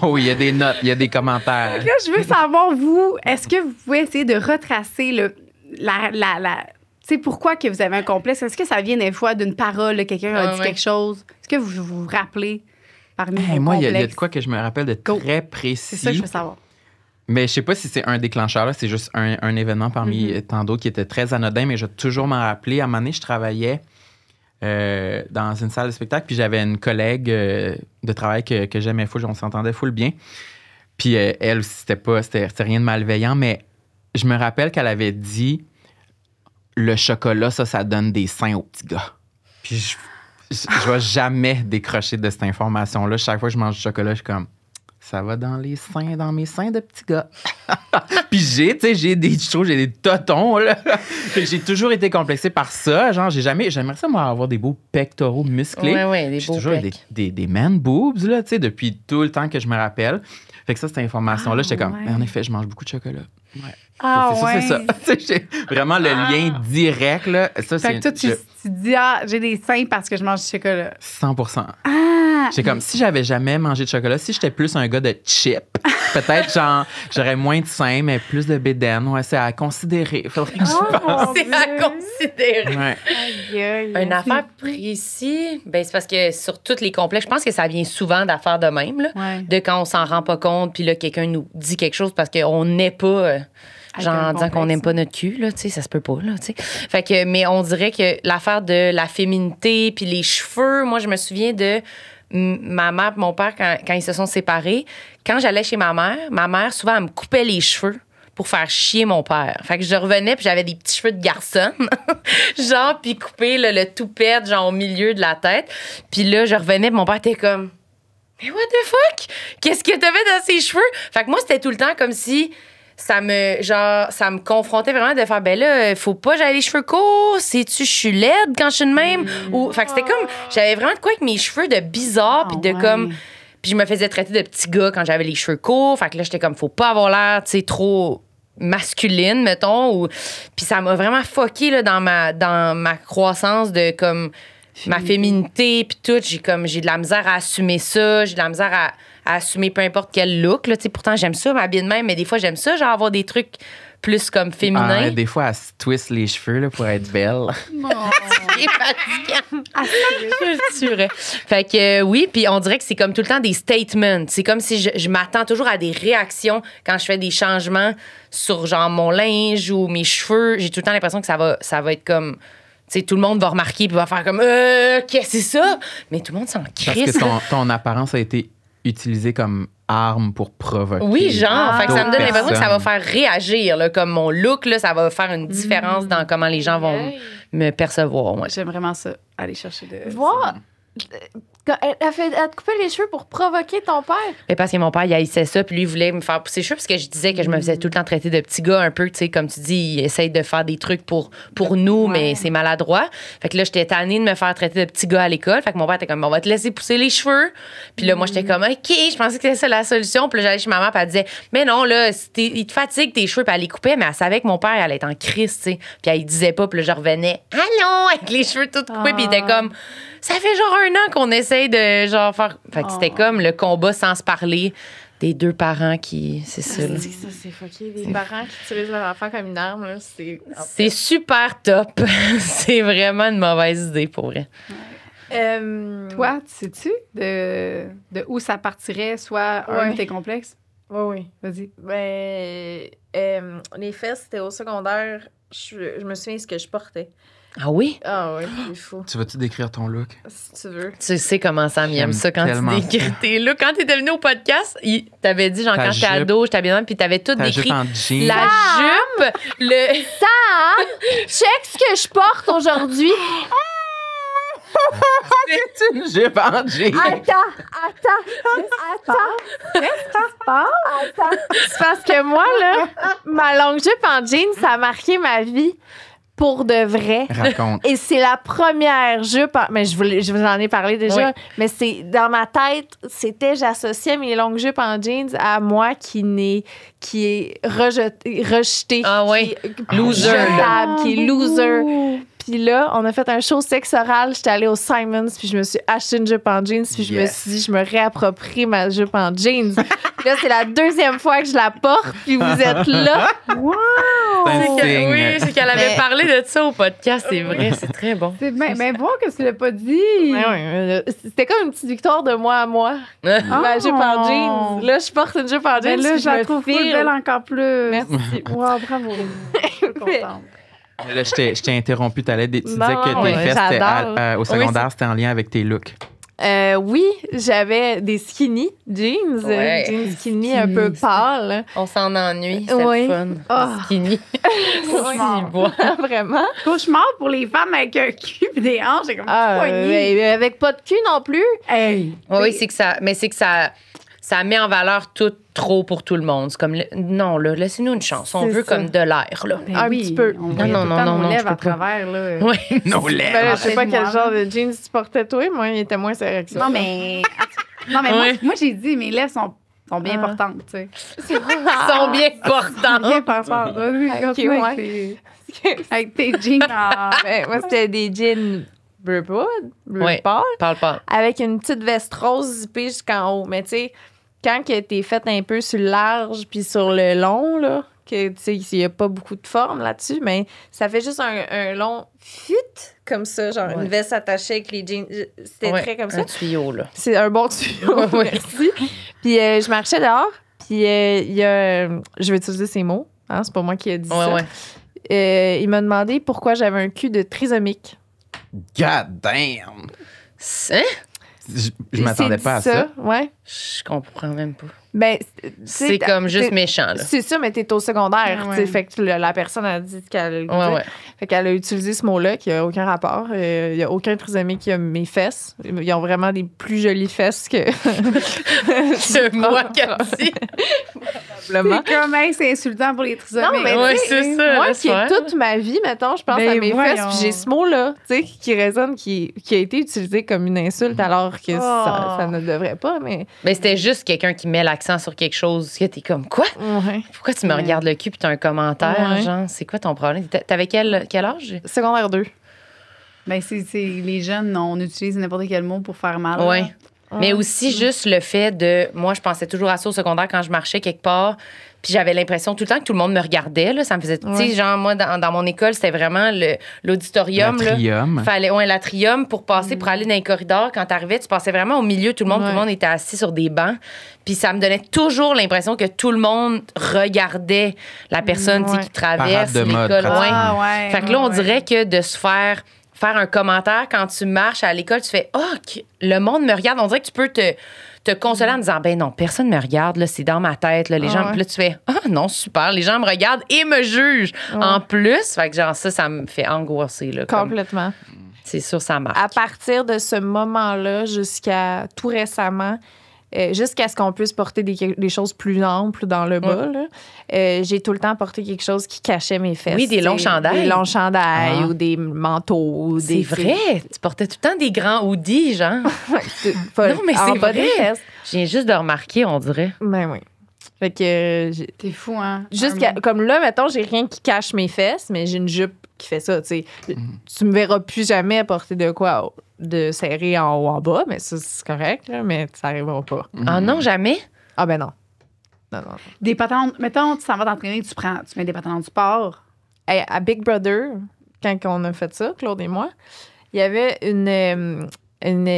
Oh, il y a des notes, il y a des commentaires. Là, je veux savoir, vous, est-ce que vous pouvez essayer de retracer tu sais, pourquoi que vous avez un complexe? Est-ce que ça vient des fois d'une parole, là, quelqu'un a Ah, dit ouais. quelque chose? Est-ce que vous vous rappelez parmi Hey, vos moi, il y a complexes? de quoi que je me rappelle de Go. très précis. C'est ça que je veux savoir. Mais je sais pas si c'est un déclencheur, là, c'est juste un événement parmi tant d'autres qui était très anodin, mais je vais toujours m'en rappeler. À un moment donné, je travaillais dans une salle de spectacle, puis j'avais une collègue de travail que j'aimais full, on s'entendait full bien. Puis elle aussi, c'était rien de malveillant, mais je me rappelle qu'elle avait dit le chocolat, ça donne des seins aux petits gars. Puis je vais jamais décrocher de cette information-là. Chaque fois que je mange du chocolat, je suis comme ça va dans mes seins de petits gars. Puis j'ai des totons, là. Fait que j'ai toujours été complexé par ça. Genre, j'aimerais ça, moi, avoir des beaux pectoraux musclés. Ouais, des J'ai beaux toujours eu pecs. des man boobs, là, tu sais, depuis tout le temps que je me rappelle. Fait que ça, cette information-là, Ah, j'étais comme, ouais. en effet, je mange beaucoup de chocolat. Ouais. Ah, C'est ça. Tu sais, j'ai vraiment le lien direct, là. Ça, Fait que toi, tu te dis, j'ai des seins parce que je mange du chocolat. 100%. Ah! J'ai comme, si j'avais jamais mangé de chocolat, si j'étais plus un gars de chip, peut-être, genre, j'aurais moins de seins, mais plus de bédaine. Ouais, c'est à considérer. Faudrait que j'y pense. C'est à considérer. Ouais. Aïe, aïe. Une affaire précise, ben c'est parce que sur tous les complexes, je pense que ça vient souvent d'affaires de même, là, Ouais. de quand on s'en rend pas compte, puis là, quelqu'un nous dit quelque chose parce qu'on n'est pas, Avec genre, un en disant qu'on complexe. n'aime pas notre cul, là, tu sais, ça se peut pas, là, tu sais. Fait que, mais on dirait que l'affaire de la féminité, puis les cheveux, moi, je me souviens de ma mère et mon père, quand ils se sont séparés, quand j'allais chez ma mère, souvent, elle me coupait les cheveux pour faire chier mon père. Fait que je revenais, puis j'avais des petits cheveux de garçonne, genre, puis coupé le toupette, genre, au milieu de la tête. Puis là, je revenais, puis mon père était comme... Mais what the fuck? Qu'est-ce que t'avais dans ses cheveux? Fait que moi, c'était tout le temps comme si ça me confrontait vraiment de faire, ben là, faut pas que j'aille les cheveux courts. Sais-tu, je suis laide quand je suis de même? Ou, fait que c'était comme, j'avais vraiment de quoi avec mes cheveux de bizarre, puis de ouais. comme. Puis je me faisais traiter de petit gars quand j'avais les cheveux courts. Fait que là, j'étais comme, faut pas avoir l'air, tu sais, trop masculine, mettons. Puis ça m'a vraiment fucké là, dans ma croissance de comme ma féminité, puis tout. J'ai de la misère à assumer ça. J'ai de la misère à assumer peu importe quel look. Là. Pourtant, j'aime ça, m'habiller de même, mais des fois, j'aime ça, genre avoir des trucs plus comme féminins. Ah, des fois, elle se twist les cheveux là, pour être belle. C'est fatigant. Je le tuerais. Fait que oui, puis on dirait que c'est comme tout le temps des statements. C'est comme si je m'attends toujours à des réactions quand je fais des changements sur genre mon linge ou mes cheveux. J'ai tout le temps l'impression que ça va être comme... Tu sais, tout le monde va remarquer puis va faire comme qu'est-ce que c'est ça? Mais tout le monde s'en Parce crisse. que ton apparence a été utilisée comme arme pour provoquer. Oui, genre. Fait que ça me donne d'autres l'impression que ça va personnes. faire réagir. Là, comme mon look, là, ça va faire une différence dans comment les gens vont me percevoir. Ouais. J'aime vraiment ça. Aller chercher de. Voir. Elle te coupait les cheveux pour provoquer ton père. Mais parce que mon père, il haïssait ça, puis lui, il voulait me faire pousser les cheveux, parce que je disais que je me faisais tout le temps traiter de petit gars un peu, tu sais, comme tu dis, il essaye de faire des trucs pour nous, mais c'est maladroit. Fait que là, j'étais tannée de me faire traiter de petit gars à l'école. Fait que mon père était comme, on va te laisser pousser les cheveux. Puis là, moi, j'étais comme, OK, je pensais que c'était ça la solution. Puis là, j'allais chez ma mère, puis elle disait, mais non, là, il te fatigue tes cheveux, puis elle les coupait, mais elle savait que mon père, elle allait être en crise, tu sais. Puis elle disait pas, puis là, je revenais, allons, avec les cheveux tout coupés, puis il était comme, ça fait genre 1 an qu'on essaye de genre faire. Fait que c'était comme le combat sans se parler des deux parents qui. C'est ça. là. Ça, c'est fucké. Les parents qui utilisent leur enfant comme une arme, là, c'est. C'est super top. C'est vraiment une mauvaise idée pour vrai. Toi, sais-tu de où ça partirait, soit un Ouais. de tes complexes? Oui. Vas-y. Ben, les fesses, c'était au secondaire. Je me souviens de ce que je portais. Ah oui? Ah oui, c'est fou. Tu vas-tu décrire ton look? Si tu veux. Tu sais comment Sam aime ça quand tellement tu décris tes looks. Quand t'étais venu au podcast, t'avais dit, genre, Ta quand j'étais jupe. ado, j'étais bien dedans, puis t'avais tout Ta décrit. jupe en jean. La jupe, le... Check ce que je porte aujourd'hui. C'est une jupe en jean. Attends. C'est parce que moi, là, ma longue jupe en jean, ça a marqué ma vie pour de vrai. Raconte. Et c'est la première jupe. Mais je vous en ai parlé déjà. Oui. Mais c'est dans ma tête, j'associais mes longues jupes en jeans à moi qui est rejeté. Ah oui. Loser, Jetable, qui est loser. Puis là, on a fait un show sexe oral. J'étais allée au Simons, puis je me suis acheté une jupe en jeans, puis je me suis dit, je me réapproprie ma jupe en jeans. Puis là, c'est la deuxième fois que je la porte, puis vous êtes là. Wow! C'est un signe. Oui, c'est qu'elle avait parlé de ça au podcast, c'est vrai, c'est très bon. C'est bien bon que tu l'as pas dit. C'était comme une petite victoire de moi à moi. Ma jupe en jeans. Là, je porte une jupe en jeans. Mais là, puis je la me trouve file. plus belle encore plus. Merci. Wow, bravo. Je suis contente. Là, je t'ai interrompu. Tu disais Non, que tes ouais, fesses étaient j'adore. au secondaire, c'était en lien avec tes looks. Oui, j'avais des skinny jeans. Ouais. Jeans skinny un peu pâles. On s'en ennuie, c'est Oui. fun. Ah. Skinny. Cauchemar. Vraiment. Cauchemar pour les femmes avec un cul et des hanches. C'est comme poignée. Mais avec pas de cul non plus. Hey. Oui, c'est que ça met en valeur tout trop pour tout le monde. C'est comme, non, là, laissez-nous une chance. On C'est veut ça. comme de l'air, là. Ben Un oui, petit peu. On voyait Non, tout le non, temps non, nos non, lèvres je à peux pas. travers, là. Oui. Nos Ben lèvres. là, je sais pas Noir. quel genre de jeans tu portais toi. Moi, il était moins sérieux que ça. Non, mais Ouais. moi, j'ai dit, mes lèvres sont bien Ah. portantes, tu sais. Ils sont bien portants. Bien portantes. Oui, Ok, continue ouais. avec tes jeans en... Ben, moi, c'était des jeans bleu Ouais. pâle, Parle pas. avec une petite veste rose zippée jusqu'en haut. Mais tu sais, quand que t'es faite un peu sur le large puis sur le long, là, que tu sais, il n'y a pas beaucoup de forme là-dessus, mais ça fait juste un long fit comme ça, genre Ouais. une veste attachée avec les jeans. C'était Ouais, très comme ça. un tuyau, là. C'est un bon tuyau, Ouais, ouais. merci. Puis je marchais dehors, puis il y a... je vais utiliser ces mots, hein, c'est pas moi qui ai dit ça. Ouais. Il m'a demandé pourquoi j'avais un cul de trisomique. God damn! Hein? Je m'attendais pas à ça. Ouais. Je comprends même pas. Ben, C'est comme juste t'es- méchant, là. C'est ça, mais t'es au secondaire. Ouais. tu sais, Fait que la personne a dit qu'elle allait le Ouais, dire. ouais. Fait qu'elle a utilisé ce mot-là qui n'a aucun rapport. Il n'y a aucun trisomique qui a mes fesses. Ils ont vraiment des plus jolies fesses que. C'est moi qui a dit. Probablement. C'est comme, hey, c'est insultant pour les trisomiques. Non, mais Ouais, tu sais, c'est ça, moi laisse qui ai faire. toute ma vie, mettons, je pense Ben, à mes voyons. fesses, puis j'ai ce mot-là, tu sais, qui résonne, qui a été utilisé comme une insulte alors que ça ne devrait pas, mais... Mais c'était juste quelqu'un qui met l'accent sur quelque chose que t'es comme, quoi? Ouais. Pourquoi tu me regardes le cul puis t'as un commentaire, Ouais. genre, c'est quoi ton problème? T'avais quel âge? Secondaire 2. Ben, c'est les jeunes, on utilise n'importe quel mot pour faire mal. Ouais. là. Mais aussi juste le fait de... Moi, je pensais toujours à ça au secondaire quand je marchais quelque part. Puis j'avais l'impression tout le temps que tout le monde me regardait. Là. Ça me faisait... Tu sais, genre, moi, dans mon école, c'était vraiment l'auditorium. là. L'atrium. Fallait, ouais, l'atrium pour passer, pour aller dans les corridors. Quand t'arrivais, tu passais vraiment au milieu. Tout le monde était assis sur des bancs. Puis ça me donnait toujours l'impression que tout le monde regardait la personne tu sais, qui traverse Parade de mode, l'école. Ouais. Ah, ouais. Fait que là, on ouais. dirait que de se faire un commentaire quand tu marches à l'école, tu fais « Oh, le monde me regarde. » On dirait que tu peux te consoler en disant « Ben non, personne me regarde. Là, c'est dans ma tête. Là, les gens... ouais. Puis là, tu fais « Ah non, super. Les gens me regardent et me jugent. En plus, fait que genre ça me fait angoisser. Là, comme- Complètement. c'est sûr, ça marche. À partir de ce moment-là jusqu'à tout récemment, jusqu'à ce qu'on puisse porter des choses plus amples dans le bas, là, j'ai tout le temps porté quelque chose qui cachait mes fesses. Oui, des longs tu sais, chandails. Des longs chandails Ah. ou des manteaux. Ou C'est des, vrai. Tu portais tout le temps des grands hoodies, genre. Pas- Non, mais en c'est bas des vrai. fesses. Je viens juste de remarquer, on dirait. Ben oui. Fait que T'es fou, hein? comme là, mettons, j'ai rien qui cache mes fesses, mais j'ai une jupe qui fait ça, tu sais. Tu me verras plus jamais porter de quoi de serré en haut en bas, mais ça, c'est correct, là, mais ça n'arrivera pas. Ah non, jamais? Ah ben non. Non. Des pantalons... Mettons, tu s'en vas t'entraîner, tu mets des pantalons de sport. Hey, à Big Brother, quand on a fait ça, Claude et moi, il y avait une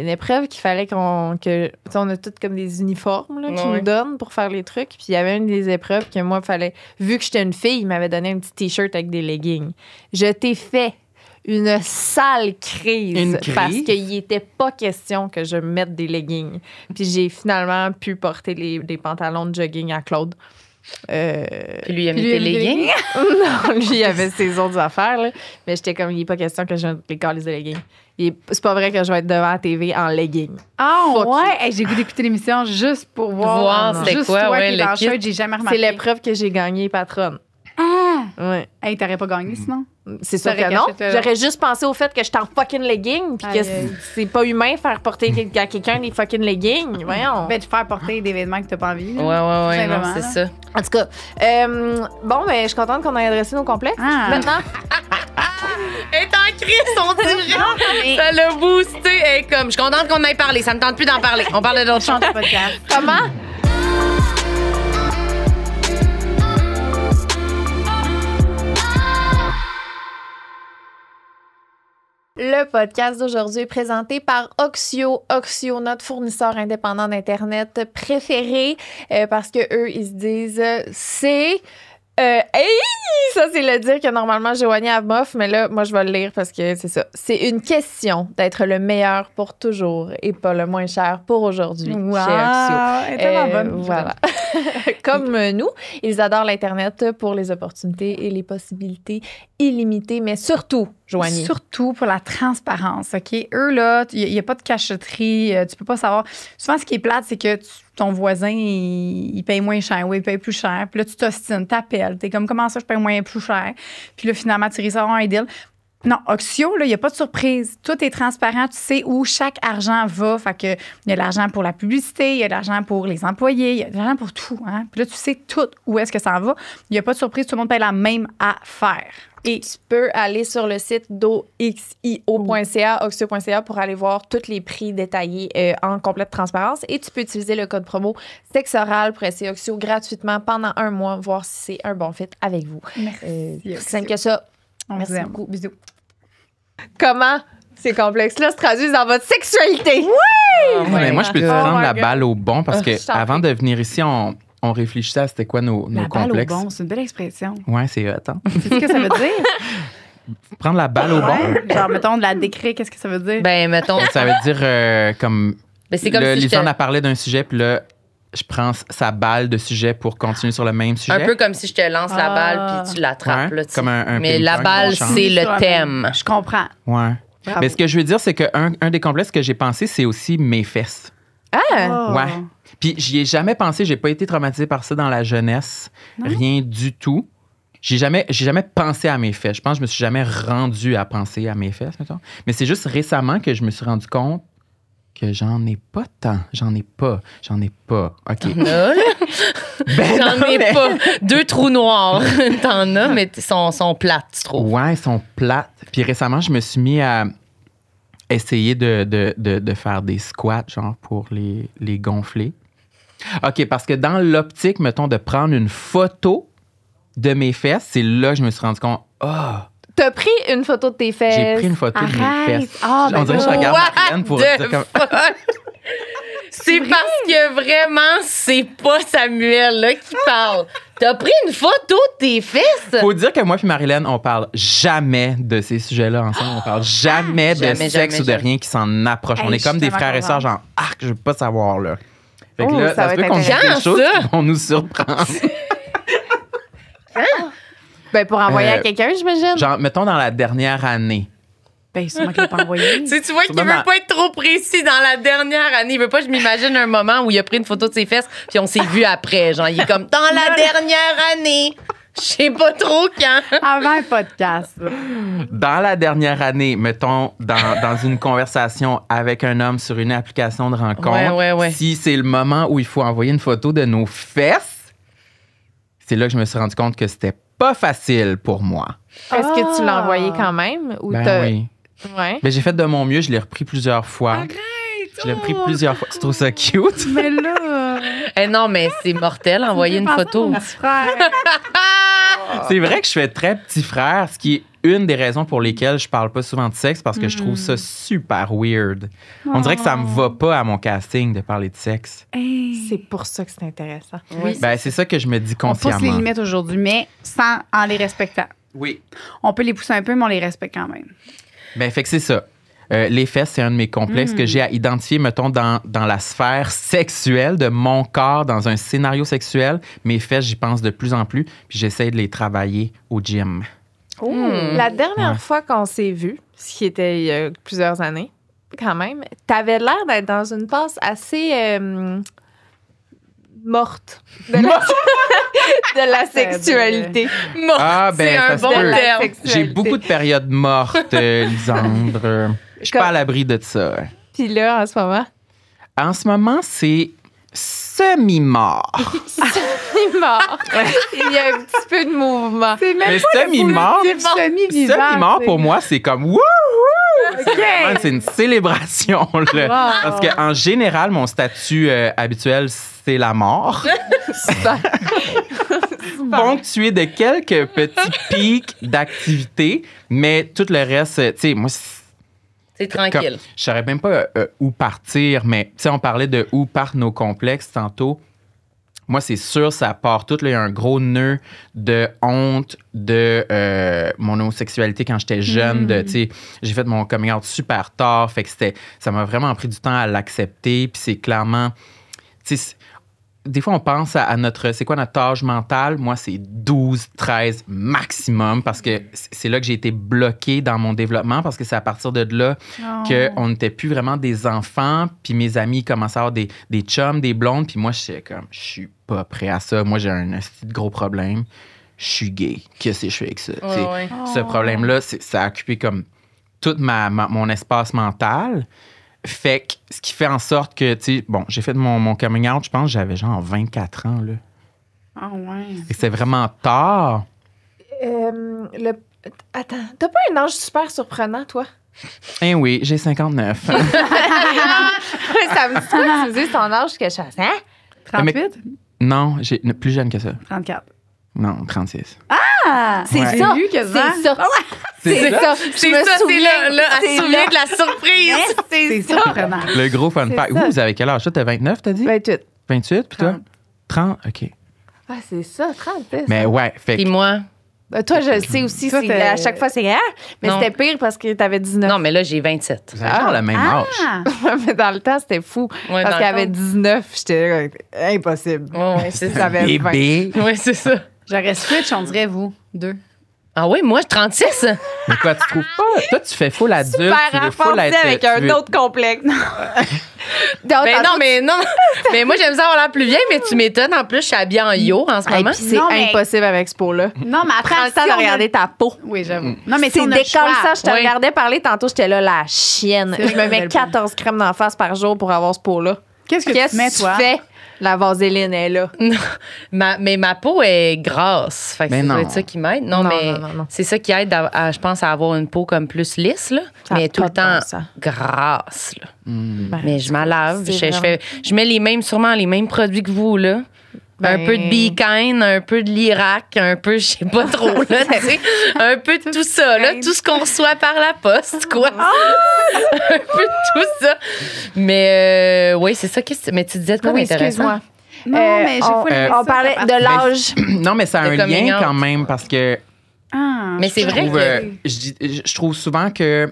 épreuve qu'il fallait que tu sais, on a toutes comme des uniformes là, qu'ils Ouais. nous donnent pour faire les trucs. Puis il y avait une des épreuves que moi, fallait, vu que j'étais une fille, il m'avait donné un petit T-shirt avec des leggings. Je t'ai fait une sale crise. Une crise? Parce qu'il n'était pas question que je mette des leggings. Puis j'ai finalement pu porter les pantalons de jogging à Claude. Puis lui, il a mis tes leggings. Non, lui, il avait ses autres affaires. Là. Mais j'étais comme, il n'est pas question que je mette les calices de leggings. C'est pas vrai que je vais être devant la TV en leggings. Ah, Fuck ouais. Hey, j'ai goût d'écouter l'émission juste pour voir. C'était juste quoi, toi ouais, qui es le dans kit. shirt, j'ai jamais remarqué. C'est l'épreuve que j'ai gagnée, patronne. Ah! Ouais. Hey, t'aurais pas gagné sinon? C'est sûr T'aurais que non. caché ça. J'aurais juste pensé au fait que j'étais en fucking leggings puis que Aïe, aïe. c'est pas humain faire porter à quelqu'un des fucking leggings. Voyons. Ben, te faire porter des vêtements que t'as pas envie. Ouais, non, Simplement, c'est là. ça. En tout cas, bon, ben, je suis contente qu'on ait adressé nos complexes. Ah. Maintenant, Elle est en crise, on dirait. Ça l'a boosté. Elle est comme, je suis contente qu'on ait parlé. Ça me tente plus d'en parler. On parle d'autres choses. Change de podcast. comment? Le podcast d'aujourd'hui est présenté par Oxio. Oxio, notre fournisseur indépendant d'Internet préféré, parce que eux, ils se disent, c'est... hey! Ça, c'est le dire que normalement, Joanie Avmoff, mais là, moi, je vais le lire parce que c'est ça. C'est une question d'être le meilleur pour toujours et pas le moins cher pour aujourd'hui chez Oxio. Elle est tellement bonne. Voilà. Comme nous, ils adorent l'Internet pour les opportunités et les possibilités illimitées, mais surtout, Joanie. Surtout pour la transparence, OK? Eux, là, il n'y a pas de cachotterie, tu peux pas savoir. Souvent, ce qui est plate, c'est que ton voisin, il paye moins cher ou il paye plus cher. Puis là, tu t'ostines, t'appelles. T'es comme, comment ça, je paye plus cher? Puis là, finalement, tu risques d'avoir un deal. Non, Oxio, là, il n'y a pas de surprise. Tout est transparent. Tu sais où chaque argent va. Fait que il y a de l'argent pour la publicité, il y a de l'argent pour les employés, il y a de l'argent pour tout. Hein? Puis là, tu sais tout où est-ce que ça en va. Il n'y a pas de surprise. Tout le monde paye la même affaire. Et tu peux aller sur le site doxio.ca, oxio.ca, pour aller voir tous les prix détaillés en complète transparence. Et tu peux utiliser le code promo Sexoral pour essayer Oxio gratuitement pendant 1 mois, voir si c'est un bon fit avec vous. Merci. C'est simple que ça. On Merci vous aime. beaucoup. Bisous. Comment ces complexes-là se traduisent dans votre sexualité? Oui! Mais moi, je peux te Oh prendre my la God. balle au bon parce que je t'en avant de venir ici, on réfléchissait à c'était quoi nos La balle au complexes. bon, c'est une belle expression. Ouais, c'est hot. Hein? C'est ce que ça veut dire? Prendre la balle au bon, Ouais. Genre, mettons, de la décrire, qu'est-ce que ça veut dire? Ben, mettons. ça veut dire comme. Ben, c'est comme là, si je te- Lisanne a parlé d'un sujet, puis là, je prends sa balle de sujet pour continuer sur le même sujet. Un peu comme si je te lance la Ah. balle puis tu l'attrapes. Ouais, là, tu sais. comme un Mais ping-pong la balle, qu'on change. c'est Sur le la thème. même. Je comprends. Ouais. Bravo. Mais ce que je veux dire, c'est qu'un des complexes que j'ai pensé, c'est aussi mes fesses. Ah! Oh. Ouais. Puis j'y ai jamais pensé, j'ai pas été traumatisée par ça dans la jeunesse. Rien du tout. J'ai jamais pensé à mes fesses. Je pense que je me suis jamais rendue à penser à mes fesses, mettons. Mais c'est juste récemment que je me suis rendu compte que j'en ai pas tant. J'en ai pas. OK. Là, là. Ben J'en non, ai mais- pas. 2 trous noirs. T'en as, mais sont plates, tu trouves. Ouais, ils sont plates. Puis récemment, je me suis mis à essayer de faire des squats, genre, pour les gonfler. OK, parce que dans l'optique, mettons, de prendre une photo de mes fesses, c'est là que je me suis rendu compte, T'as pris une photo de tes fesses. j'ai pris une photo de mes Arrête. fesses. Ah, ben On dirait que je regarde Marianne pour What dire comme... the fuck? C'est parce que vraiment, c'est pas Samuel là, qui parle. T'as pris une photo de tes fesses? Faut dire que moi puis Marilyn, on parle jamais de ces sujets-là ensemble. On parle jamais de Jamais, sexe jamais, ou de jamais. rien qui s'en approche. Hey, On est je comme suis des tellement frères et sœurs, genre, je veux pas savoir, là. Fait que Oh, là, ça ça va se peut être qu'on dise des intéressant, choses ça. qui vont nous surprendre. Ben, pour envoyer à quelqu'un, j'imagine. Genre, mettons dans la dernière année. Ben, sûrement qu'il l'a pas envoyé. Tu sais, tu vois qu'il Sûrement veut pas être trop précis dans la dernière année. Il veut pas que je m'imagine un moment où il a pris une photo de ses fesses puis on s'est vu après. Genre, il est comme dans la dernière année. Je sais pas trop quand. Avant un podcast. là. Dans la dernière année, mettons, dans une conversation avec un homme sur une application de rencontre, Ouais. si c'est le moment où il faut envoyer une photo de nos fesses, c'est là que je me suis rendu compte que c'était pas facile pour moi. Est-ce que tu l'as envoyé quand même? Ou Ben t'as... oui. Ouais. Mais j'ai fait de mon mieux, je l'ai repris plusieurs fois. Je l'ai repris plusieurs fois. Tu trouves ça cute? Mais là. Eh non, mais c'est mortel, envoyer une photo. C'est vrai que je fais très petit frère, ce qui est une des raisons pour lesquelles je parle pas souvent de sexe, parce que je trouve ça super weird. On dirait que ça me va pas à mon casting de parler de sexe. C'est pour ça que c'est intéressant. Oui. Ben, c'est ça que je me dis On pousse les consciemment. limites aujourd'hui, mais en les respectant. Oui. On peut les pousser un peu, mais on les respecte quand même. Ben, fait que c'est ça. Les fesses, c'est un de mes complexes que j'ai à identifier, mettons, dans la sphère sexuelle de mon corps, dans un scénario sexuel. Mes fesses, j'y pense de plus en plus, puis j'essaie de les travailler au gym. La dernière Ouais. fois qu'on s'est vus, ce qui était il y a plusieurs années, quand même, t'avais l'air d'être dans une passe assez morte de la sexualité. Ah, ben, c'est ça un se bon peut. terme. J'ai beaucoup de périodes mortes, Lisandre. Je suis pas à l'abri de ça. Puis là, en ce moment, En ce moment, c'est semi-mort. il est mort. Il y a un petit peu de mouvement. C'est même Mais pas semi-mort, le positif semi-vivant. semi-mort, c'est- pour moi, c'est comme wouhou! C'est une célébration. Là. Wow. Parce qu'en général, mon statut habituel, c'est la mort. Ponctué de quelques petits pics d'activité, mais tout le reste, tu sais, moi, C'est tranquille. je saurais même pas où partir, mais tu sais, on parlait de où partent nos complexes tantôt. Moi, c'est sûr, ça part tout. Là, il y a un gros nœud de honte de mon homosexualité quand j'étais jeune. Tu sais, j'ai fait mon coming out super tard. Fait que ça m'a vraiment pris du temps à l'accepter. Puis c'est clairement... Tu sais, des fois, on pense à notre... C'est quoi notre âge mental? Moi, c'est 12, 13 maximum parce que c'est là que j'ai été bloqué dans mon développement parce que c'est à partir de là qu'on n'était plus vraiment des enfants. Puis mes amis commençaient à avoir des chums, des blondes. Puis moi, je suis pas prêt à ça. Moi, j'ai un esti de gros problème. Je suis gay. Qu'est-ce que je fais avec ça? Tu sais, Ouais. Ce problème-là, ça a occupé comme tout mon espace mental. Fait que ce qui fait en sorte que, tu sais, bon, j'ai fait mon coming out, je pense que j'avais genre 24 ans, là. Ah ouais. Et c'était vraiment tard. Attends, t'as pas un âge super surprenant, toi? Eh oui, j'ai 59. Ça me dit quoi que tu disais ton âge quelque chose, hein? 38? Non, j'ai plus jeune que ça. 34. Non, 36. Ah! C'est Ouais. ça. Lu quasiment. C'est ça. C'est ça. C'est ça, c'est là. Elle se souvient de la surprise. C'est surprenant. Le gros fun C'est fact. ça. Vous avez quel âge? Toi, t'as 29, t'as dit? 28. 28, puis toi? 30, OK. Ah, c'est ça, 30. Mais ouais, fait Puis que... moi, Toi, je le sais aussi. Toi, À chaque fois, c'est mais Non. c'était pire parce que t'avais 19. non, mais là, j'ai 27. Vous avez genre le même âge. Ah! mais dans le temps, c'était fou. Ouais, parce dans qu'elle le avait temps. 19, j'étais là, impossible. Ouais, c'est ça. J'avais 20. Bébé. Oui, c'est ça. J'aurais switch, on dirait vous, deux. Ah oui, moi, 36. Mais quoi, tu trouves pas? Toi, tu fais full adulte. Super tu veux full renforcé être... avec tu un veux- autre complexe. Ben non, mais non. Mais moi, j'aime ça avoir l'air plus vieille, mais tu m'étonnes. En plus, je suis habillée en yo en ce Et moment. puis c'est Non, mais- impossible avec ce pot-là. Non, mais Prends le temps si de on a- regarder ta peau. Oui, j'avoue. Non, mais si C'est on a le choix. décalçant. Je te Ouais. regardais parler tantôt, j'étais là, la chienne. C'est Je vrai me mets que vous avez 14 crèmes d'en face par jour pour avoir ce pot-là. Qu'est-ce que Qu'est-ce tu mets, que toi? tu fais? La vaseline est là. Mais ma peau est grasse. Fait que Mais ça doit non. être ça qui m'aide. Non, Non, mais non, non, non. c'est ça qui aide, je pense, à avoir une peau comme plus lisse, là. Ça a Mais tout pas le de temps bon sens. grasse, là. Ben, Mais je m'en lave. c'est Je mets sûrement les mêmes produits que vous, là. Un Ben- peu de Be-Kind, un peu de Lirac, un peu, je sais pas trop, là, tu sais. Un peu de tout ça, là. Tout ce qu'on reçoit par la poste, quoi. Un peu de tout ça. Mais oui, c'est ça. Mais tu disais de quoi Oui, d'intéressant? excuse-moi. Non, mais j'ai pas aimé on ça, parlait ta de partie. l'âge. Non, mais ça a Le un coming lien out. quand même parce que Ah, Mais c'est je vrai trouve, que- je trouve souvent que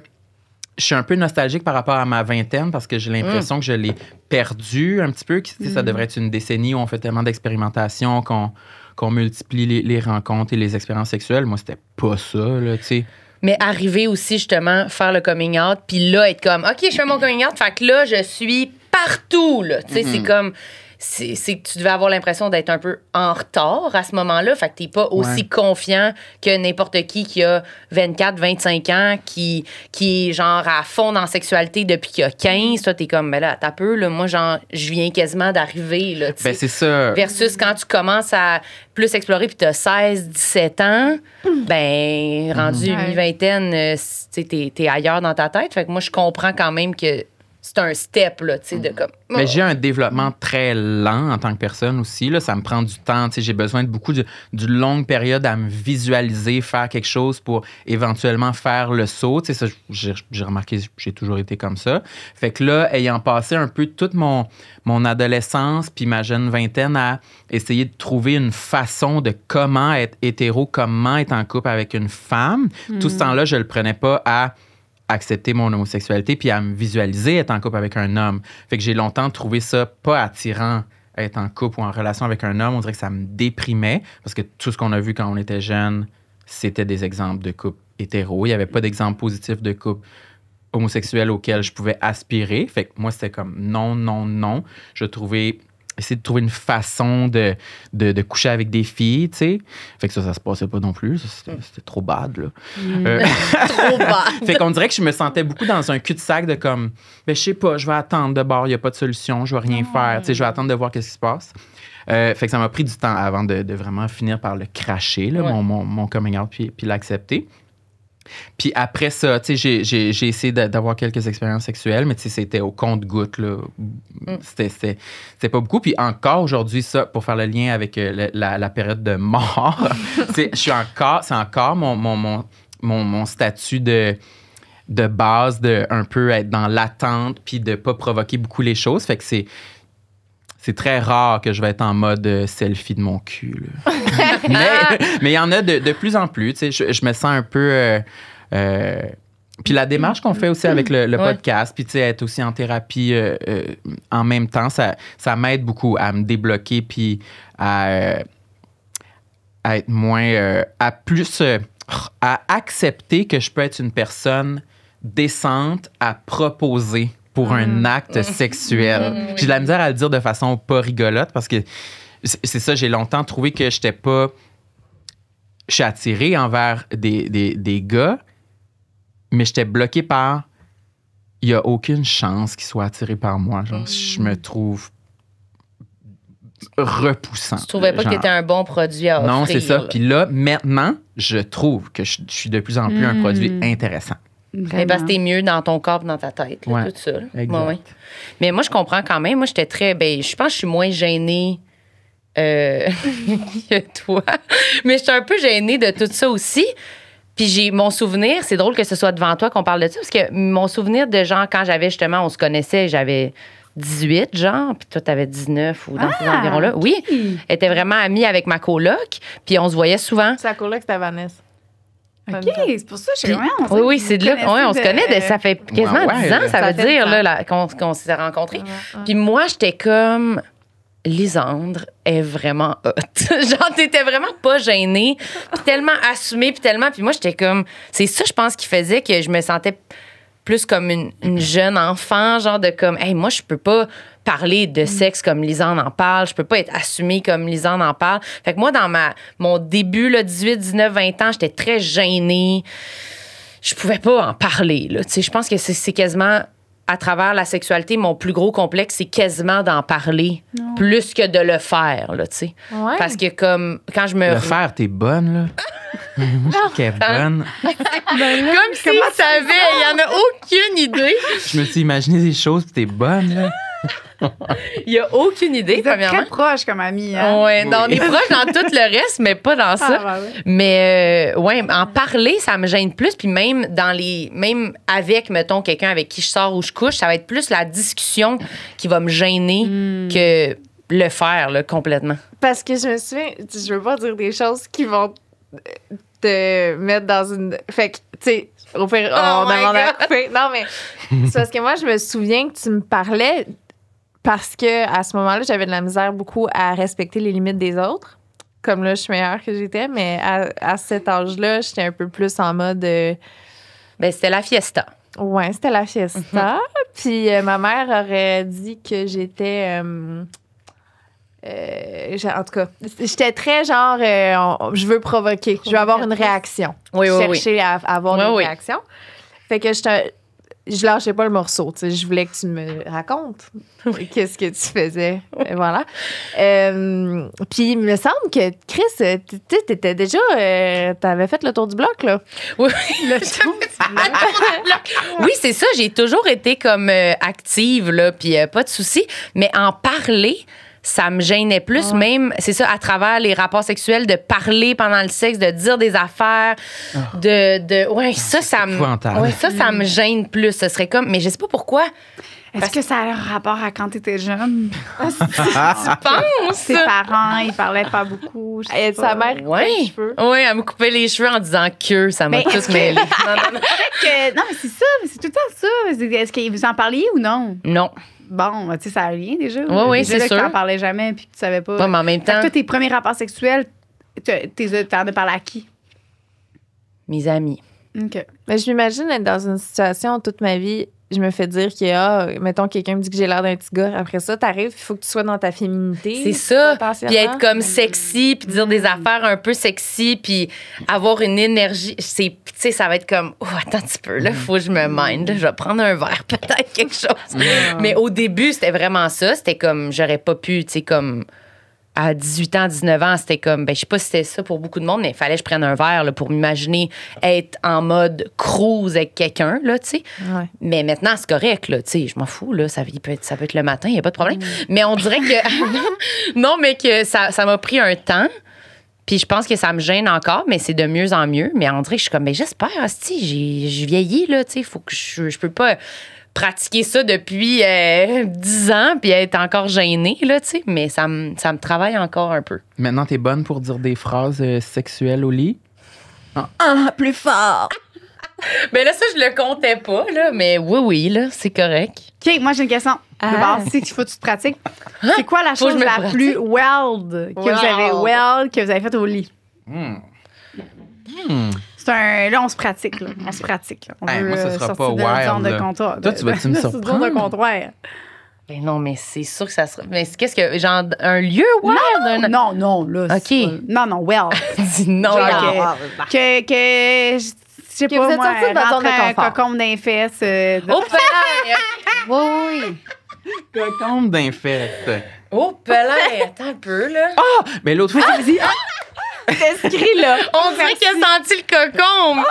je suis un peu nostalgique par rapport à ma vingtaine parce que j'ai l'impression que je l'ai perdu un petit peu. Tu sais, ça devrait être une décennie où on fait tellement d'expérimentations qu'on multiplie les rencontres et les expériences sexuelles. Moi, c'était pas ça, là, tu sais. Mais arriver aussi, justement, faire le coming out, puis là, être comme, OK, je fais mon coming out, fait que là, je suis partout, là. Tu sais, c'est comme... C'est que tu devais avoir l'impression d'être un peu en retard à ce moment-là. Fait que t'es pas aussi Ouais. confiant que n'importe qui a 24, 25 ans, qui est genre à fond dans la sexualité depuis qu'il a 15. Toi, t'es comme, ben là, t'as peu, là. Moi, genre, je viens quasiment d'arriver, là. tu sais. Ben, c'est ça. Versus quand tu commences à plus explorer puis tu as 16, 17 ans, ben, rendu Ouais. mi-vingtaine, tu sais, t'es ailleurs dans ta tête. Fait que moi, je comprends quand même que c'est un step, là, tu sais, de comme... Mais j'ai un développement très lent en tant que personne aussi. Là. Ça me prend du temps. J'ai besoin de beaucoup d'une longue période à me visualiser, faire quelque chose pour éventuellement faire le saut. Ça, j'ai remarqué, j'ai toujours été comme ça. Fait que là, ayant passé un peu toute mon adolescence puis ma jeune vingtaine à essayer de trouver une façon de comment être hétéro, comment être en couple avec une femme, tout ce temps-là, je le prenais pas à accepter mon homosexualité puis à me visualiser être en couple avec un homme. Fait que j'ai longtemps trouvé ça pas attirant, être en couple ou en relation avec un homme. On dirait que ça me déprimait parce que tout ce qu'on a vu quand on était jeune, c'était des exemples de couple hétéro. Il n'y avait pas d'exemple positif de couple homosexuel auquel je pouvais aspirer. Fait que moi, c'était comme non. Essayer de trouver une façon de coucher avec des filles, tu sais. Fait que ça se passait pas non plus. C'était trop bad, là. Trop bas. Fait qu'on dirait que je me sentais beaucoup dans un cul-de-sac de comme, je sais pas, je vais attendre de bord, il n'y a pas de solution, je vais rien faire, tu sais, je vais attendre de voir qu'est-ce qui se passe. Fait que ça m'a pris du temps avant de vraiment finir par le cracher, là, mon coming out, puis l'accepter. Puis après ça, tu sais, j'ai essayé d'avoir quelques expériences sexuelles, mais tu sais, c'était au compte-gouttes, là. C'était pas beaucoup. Puis encore aujourd'hui, ça, pour faire le lien avec la période de mort, c'est encore mon statut de base de un peu être dans l'attente puis de pas provoquer beaucoup les choses. Fait que c'est très rare que je vais être en mode selfie de mon cul. mais il y en a de plus en plus. Tu sais, je me sens un peu... puis la démarche qu'on fait aussi avec le podcast, puis tu sais, être aussi en thérapie en même temps, ça m'aide beaucoup à me débloquer puis à être moins... à accepter que je peux être une personne décente à proposer pour un acte sexuel. J'ai de la misère à le dire de façon pas rigolote parce que c'est ça, j'ai longtemps trouvé que j'étais pas... Je suis attirée envers des gars, mais j'étais bloqué par... Il n'y a aucune chance qu'ils soient attirés par moi. Genre, je me trouve repoussant. Tu trouvais pas que t'étais un bon produit à offrir? Non, c'est ça. Là. Puis là, maintenant, je trouve que je suis de plus en plus un produit intéressant. Mais parce que t'es mieux dans ton corps, dans ta tête, là, tout ça. Exact. Ouais. Mais moi, je comprends quand même. Moi, j'étais très... je pense que je suis moins gênée que toi. Mais j'étais un peu gênée de tout ça aussi. Puis j'ai mon souvenir, c'est drôle que ce soit devant toi qu'on parle de ça, parce que mon souvenir de genre, quand j'avais justement, on se connaissait, j'avais 18, genre, puis toi, t'avais 19 ou dans ces environs-là. Oui, elle était vraiment amie avec ma coloc, puis on se voyait souvent. C'est la coloc, c'était Vanessa. OK, c'est pour ça que je sais Oui, c'est de là. Oui, on se connaît. Ça fait quasiment 10 ans, ça veut dire, là, qu'on s'est rencontrés. Puis moi, j'étais comme... Lisandre est vraiment hot. Genre, t'étais vraiment pas gênée, puis tellement assumée, puis tellement... Puis moi, j'étais comme... C'est ça, je pense, qui faisait que je me sentais plus comme une jeune enfant, genre de comme... Hey, moi, je peux pas parler de sexe comme Lisandre en parle, je peux pas être assumée comme Lisandre en parle. Fait que moi, dans mon début, là, 18, 19, 20 ans, j'étais très gênée. Je pouvais pas en parler, là. Tu sais, je pense que c'est quasiment... à travers la sexualité, mon plus gros complexe, c'est quasiment d'en parler plus que de le faire, là, tu sais. Ouais. Parce que comme, quand je me... Le faire, t'es bonne, là. Qu'elle est bonne. Comme si tu savais, il y en a aucune idée. Je me suis imaginé des choses, puis t'es bonne, là. Il y a aucune idée, Vous êtes premièrement. très proche comme amie. Hein? Ouais, on est proche dans tout le reste, mais pas dans ça. bah ouais. Mais en parler, ça me gêne plus. Puis même même avec, mettons, quelqu'un avec qui je sors ou je couche, ça va être plus la discussion qui va me gêner que le faire, là, complètement. Parce que je me souviens, je veux pas dire des choses qui vont te mettre dans une... Fait que, tu sais, au pire, on demande à couper. Non, mais c'est parce que moi, je me souviens que tu me parlais parce que à ce moment-là, j'avais de la misère beaucoup à respecter les limites des autres. Comme là, je suis meilleure que j'étais, mais à cet âge-là, j'étais un peu plus en mode... Ben, c'était la fiesta. Ouais, c'était la fiesta. Puis ma mère aurait dit que j'étais... en tout cas, j'étais très genre, je veux provoquer, je veux avoir une réaction. Oui, oui, Chercher à avoir une réaction. Fait que je lâchais pas le morceau. Tu sais, je voulais que tu me racontes qu'est-ce que tu faisais. Voilà. Puis, il me semble que, Chris, t'étais déjà... t'avais fait le tour du bloc, là. Oui, Le tour oui, c'est ça. J'ai toujours été comme active, là, puis pas de souci. Mais en parler, ça me gênait plus, même, c'est ça, à travers les rapports sexuels, de parler pendant le sexe, de dire des affaires, ouais, ça me... épouvantable. Ouais, ça me gêne plus. Ce serait comme... Mais je sais pas pourquoi. Est-ce que ça a un rapport à quand t'étais jeune? Tu penses? Ses parents, ils parlaient pas beaucoup. je sais Et sa pas. mère coupait les cheveux. Oui, elle me coupait les cheveux en disant que ça m'a Mais tout est-ce que- mêlé. Non. Non, mais c'est ça, mais c'est tout le temps ça. Est-ce que vous en parliez ou non? Non. Bon, tu sais, ça a rien déjà. Oui, Déjà, c'est là, sûr. que t'en parlais jamais puis que tu savais pas. Ouais, mais en même Fait que temps, toi, tes premiers rapports sexuels, t'en as parlé à qui? mes amis. OK. Mais je m'imagine être dans une situation toute ma vie, je me fais dire que, mettons, quelqu'un me dit que j'ai l'air d'un petit gars. Après ça, t'arrives, il faut que tu sois dans ta féminité. C'est ça. potentiellement. Puis être comme sexy, puis dire des affaires un peu sexy, puis avoir une énergie. Tu sais, ça va être comme, oh, attends un petit peu, là, faut que je me mind. Là, je vais prendre un verre, peut-être quelque chose. Mais au début, c'était vraiment ça. C'était comme, j'aurais pas pu, tu sais, comme. À 18 ans, 19 ans, c'était comme, ben, je sais pas si c'était ça pour beaucoup de monde, mais il fallait que je prenne un verre là, pour m'imaginer être en mode cruise avec quelqu'un, là, tu sais. Ouais. Mais maintenant, c'est correct, là, tu sais, je m'en fous, là, ça peut être le matin, il n'y a pas de problème. Mais on dirait que, non, mais que ça m'a pris un temps, puis je pense que ça me gêne encore, mais c'est de mieux en mieux. Mais on dirait que je suis comme, mais j'espère, hostie, j'ai vieilli, là, tu sais, il faut que je peux pas pratiquer ça depuis 10 ans puis être encore gênée, là, tu sais, mais ça me travaille encore un peu. Maintenant, t'es bonne pour dire des phrases sexuelles au lit? Plus fort! Mais là, ça, je le comptais pas, là, mais oui, là, c'est correct. OK, moi, j'ai une question. Ah. De base, si il faut que tu te pratiques. C'est quoi la Faut que chose je me la pratique. plus wild que vous avez faite au lit? C'est un... Là, on se pratique, là. On se pratique, là. On Hey, veut, moi, ce sera sortir pas de notre zone wild, de là. comptoir. Toi, tu vas-tu me de notre surprendre? zone de comptoir. Ben non, mais c'est sûr que ça sera. Mais qu'est-ce que. Genre, un lieu, ouais? Non, là. c'est OK. pas- Non, wild. Dis non, Genre là. que je sais Que pas, vous êtes moi, sortis de votre zone de rentrer un confort. cocombe dans les fesses. Oh, pelain! Oui. Cocombe d'infect. Oh, pelain! Attends un peu, là. Mais l'autre fois, tu me dis, Inscrit, là. On dirait qu'il a senti le cocon.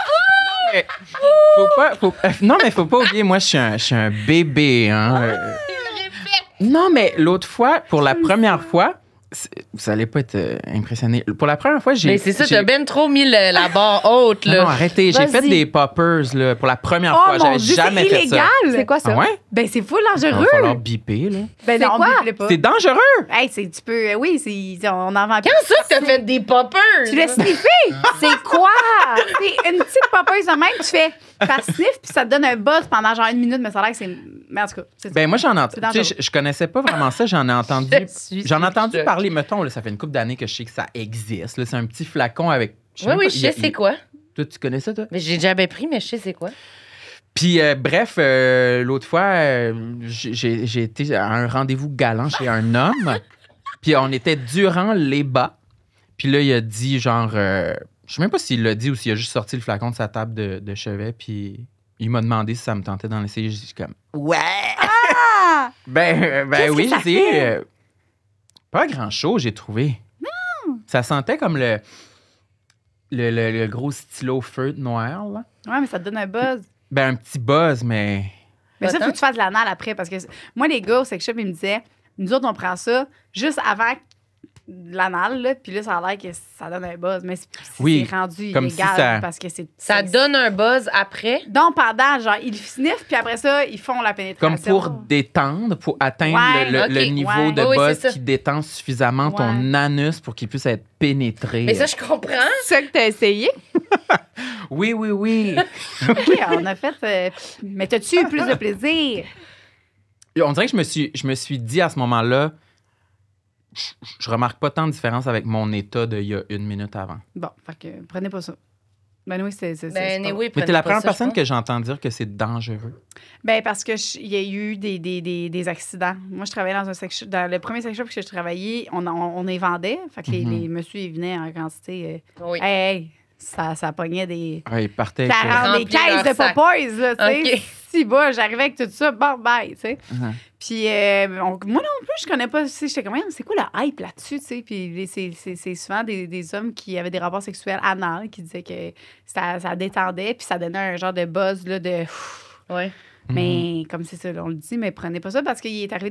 non, mais faut pas oublier, moi, je suis un bébé. Hein. Non, mais l'autre fois, pour la première fois, vous allez pas être impressionné. Pour la première fois, j'ai. Mais c'est ça, j'ai- t'as ben trop mis la barre haute, Non, là. non, arrêtez. J'ai Vas-y. fait des poppers là, pour la première Oh fois. mon J'avais Dieu, jamais c'est fait ça. illégal. C'est quoi ça? Ah ouais? Ben, c'est full Il va dangereux. falloir biper, là. Ben, C'est non, quoi? bip-le pas. C'est dangereux! Hey, tu peux. Oui, on en vend plus. Quand ça que t'as fait des poppers? Tu l'as sniffé. C'est quoi? C'est une petite popeuse de même. Tu fais. Tu sniff, puis ça te donne un buzz pendant genre 1 minute, mais ça a l'air que c'est. Mais en tout cas, c'est Ben moi, j'en ai C'est entendu. dangereux. Je connaissais pas vraiment ça. J'en ai entendu. J'en ai entendu choquée. parler. Mettons, là, ça fait une couple d'années que je sais que ça existe. Là, c'est un petit flacon avec. sais Oui, même oui, pas, je sais c'est quoi. Toi, tu connais ça, toi? Mais j'ai jamais pris, mais je sais c'est quoi. Puis, bref, l'autre fois, j'ai été à un rendez-vous galant chez un homme. Puis, on était durant les bas. Puis là, il a dit, genre, je sais même pas s'il l'a dit ou s'il a juste sorti le flacon de sa table de chevet. Puis, il m'a demandé si ça me tentait d'en essayer. Je dis comme, ouais! Ah! Ben Qu'est-ce oui, que ça je dis, fait? pas grand-chose, j'ai trouvé. Non! Ça sentait comme le gros stylo feutre noir, là. Ouais, mais ça te donne un buzz. Ben, un petit buzz, mais. Mais ça, Attends. faut que tu fasses de l'anal après. Parce que moi, les gars au sex shop, ils me disaient, nous autres, on prend ça juste avant l'anal, là, puis là, ça a l'air que ça donne un buzz. Mais Oui, c'est rendu comme si illégal ça- parce que c'est. Ça donne un buzz après. Donc, pendant, genre, ils sniffent, puis après ça, ils font la pénétration. Comme pour détendre, pour atteindre Ouais, le ok, niveau ouais. de Oui, buzz c'est ça. qui détend suffisamment ton anus pour qu'il puisse être pénétré. Mais ça, je comprends. C'est ça que t'as essayé? Oui, oui, oui. OK, on a fait. Mais t'as-tu eu plus de plaisir? On dirait que je me suis dit à ce moment-là, je remarque pas tant de différence avec mon état d'il y a 1 minute avant. Bon, fait que prenez pas ça. Ben oui, c'est Ben, pas- oui, Mais t'es la première personne que j'entends dire que c'est dangereux. Ben parce que il y a eu des accidents. Moi, je travaillais dans un sex shop. Dans le premier sex shop que je travaillais, on les vendait. Fait que les messieurs, ils venaient en quantité. Oui. Hey, ça pognait des... Ouais, il partait. 40 des Remplir caisses leur de sac. Popeyes, là, tu sais. OK. Si bas, j'arrivais avec tout ça, bon, bye, tu sais. Puis moi non plus, je connais pas, tu sais, j'étais comme, c'est quoi le hype là-dessus, tu sais? Puis c'est souvent des hommes qui avaient des rapports sexuels anals, qui disaient que ça détendait, puis ça donnait un genre de buzz, là, de... Ouais. Mais comme c'est ça, on le dit, mais prenez pas ça parce qu'il est arrivé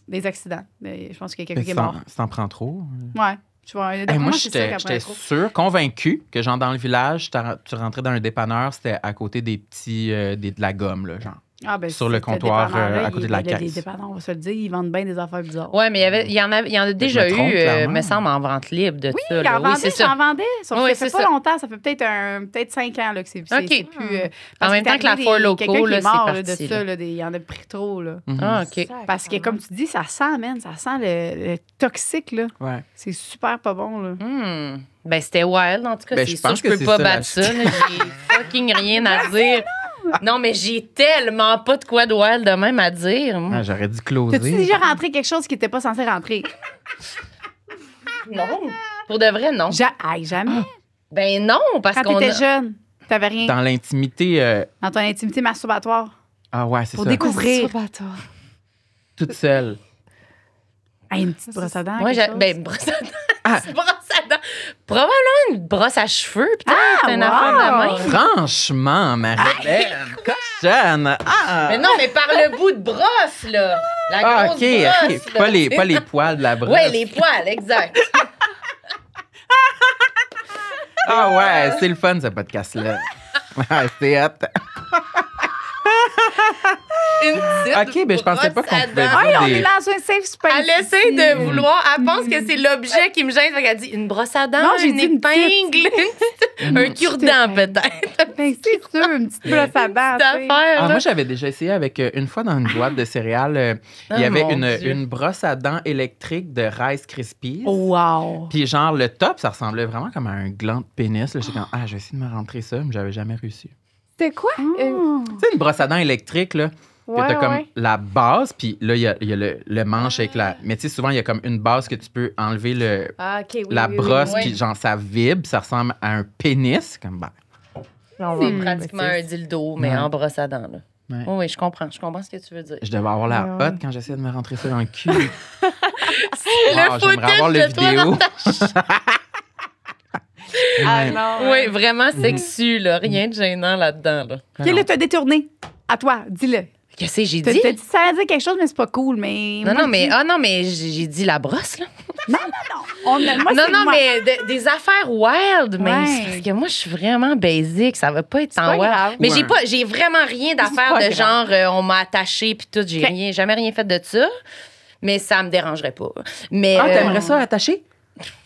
des accidents. Je pense qu'il y a quelqu'un qui est mort. Ça t'en prend trop? Ouais. Tu vois, Hey, moi, j'étais sûre, convaincu que, genre, dans le village, tu rentrais dans un dépanneur, c'était à côté des petits... de la gomme, là, genre. Ah, ben, sur le c'était comptoir, dépanneur, là, à côté de la caisse. Les dépanneurs, on va se le dire, ils vendent bien des affaires bizarres. Ouais, mais il y en a déjà me trompe, eu, clairement. me semble, en vente libre de Oui, ça. là. j'en vendais, ça. j'en vendais. Sauf Oui, que ça c'est fait pas ça. longtemps, ça fait peut-être 5 ans là, que c'est OK. c'est plus... En parce même qu'il est temps que la arrivé Four Loko, quelqu'un qui là, est mort c'est là, de parti, ça, là. là, il y en a pris trop. Là. Ah, OK. Parce que, comme tu dis, ça sent, man, ça sent le toxique. Là. Ouais. C'est super pas bon. Là. Ben, c'était wild, en tout cas. Ben, C'est je sûr pense que je que peux c'est pas ça, battre la- ça. là. J'ai fucking rien à dire. Non, mais j'ai tellement pas de quoi de wild de même à dire. moi. Ah, j'aurais dû closer. T'as-tu déjà rentré quelque chose qui n'était pas censé rentrer? Non. Pour de vrai, non. Jamais. Ben non, parce Quand qu'on t'étais a... jeune, t'avais rien Dans l'intimité... dans ton intimité masturbatoire Ah ouais, c'est pour ça. découvrir. Toute seule. Hey, une petite brosse à dents. Moi, quelque chose. ben, brosse à dents. Une brosse à dents. Probablement une brosse à cheveux, peut-être. Une wow! affaire de même. Franchement, Marie-Hélène, cochonne. Ah, Mais non, mais par le bout de brosse, là. La ah, grosse OK. brosse. Pas là, les, tu sais. pas les poils de la brosse. Ouais, les poils, exact. Ah ouais, c'est le fun, ce podcast-là. Ah, c'est hot. Une petite OK, ben je pensais pas brosse qu'on à pouvait dents. Hey, dire on des... est dans un safe space. Elle essaie ici. de vouloir. Elle pense que c'est l'objet qui me gêne. Fait qu'elle dit une brosse à dents, Non, j'ai une dit une épingle, un cure-dent, peut-être. Ben, c'est sûr, une petite brosse à dents. Cette tu sais. affaire. Ah, là. moi, j'avais déjà essayé avec une fois dans une boîte de céréales, il y avait mon Dieu. une brosse à dents électrique de Rice Krispies. Wow. Puis genre, le top, ça ressemblait vraiment comme à un gland de pénis. Là, j'étais comme, je vais essayer de me rentrer ça, mais j'avais jamais réussi. C'était quoi? Tu sais, une brosse à dents électrique, là, que t'as comme la base, puis là, il y a le manche avec la... Mais tu sais, souvent, il y a comme une base que tu peux enlever Ah, OK, oui, la oui, brosse, oui. puis genre, ça vibre, ça ressemble à un pénis. Comme, C'est pratiquement un dildo, mais Ouais. en brosse à dents. Là. Ouais. Oui, je comprends. Je comprends ce que tu veux dire. je devais avoir l'air Ouais. hot quand j'essayais de me rentrer ça dans le cul. Le Wow, j'aimerais avoir footage le de toi vidéo. dans ta Ah non. Oui, vraiment sexu, là. Rien de gênant là-dedans. Là. OK, là, t'as détourné. À toi, dis-le. Qu'est-ce que j'ai T'as dit? dit ça allait dire quelque chose, mais c'est pas cool. Mais Non, moi, non, mais, je dis- j'ai dit la brosse, là. moi, non, c'est non, moi. mais des affaires wild, mais Ouais. c'est parce que moi, je suis vraiment basic. Ça va pas être pas en wild. grave. Mais Ouais. j'ai vraiment rien d'affaires pas de grave. genre, on m'a attaché puis tout. J'ai Ok. jamais rien fait de ça. Mais ça me dérangerait pas. Mais, Ah, t'aimerais ça attaché?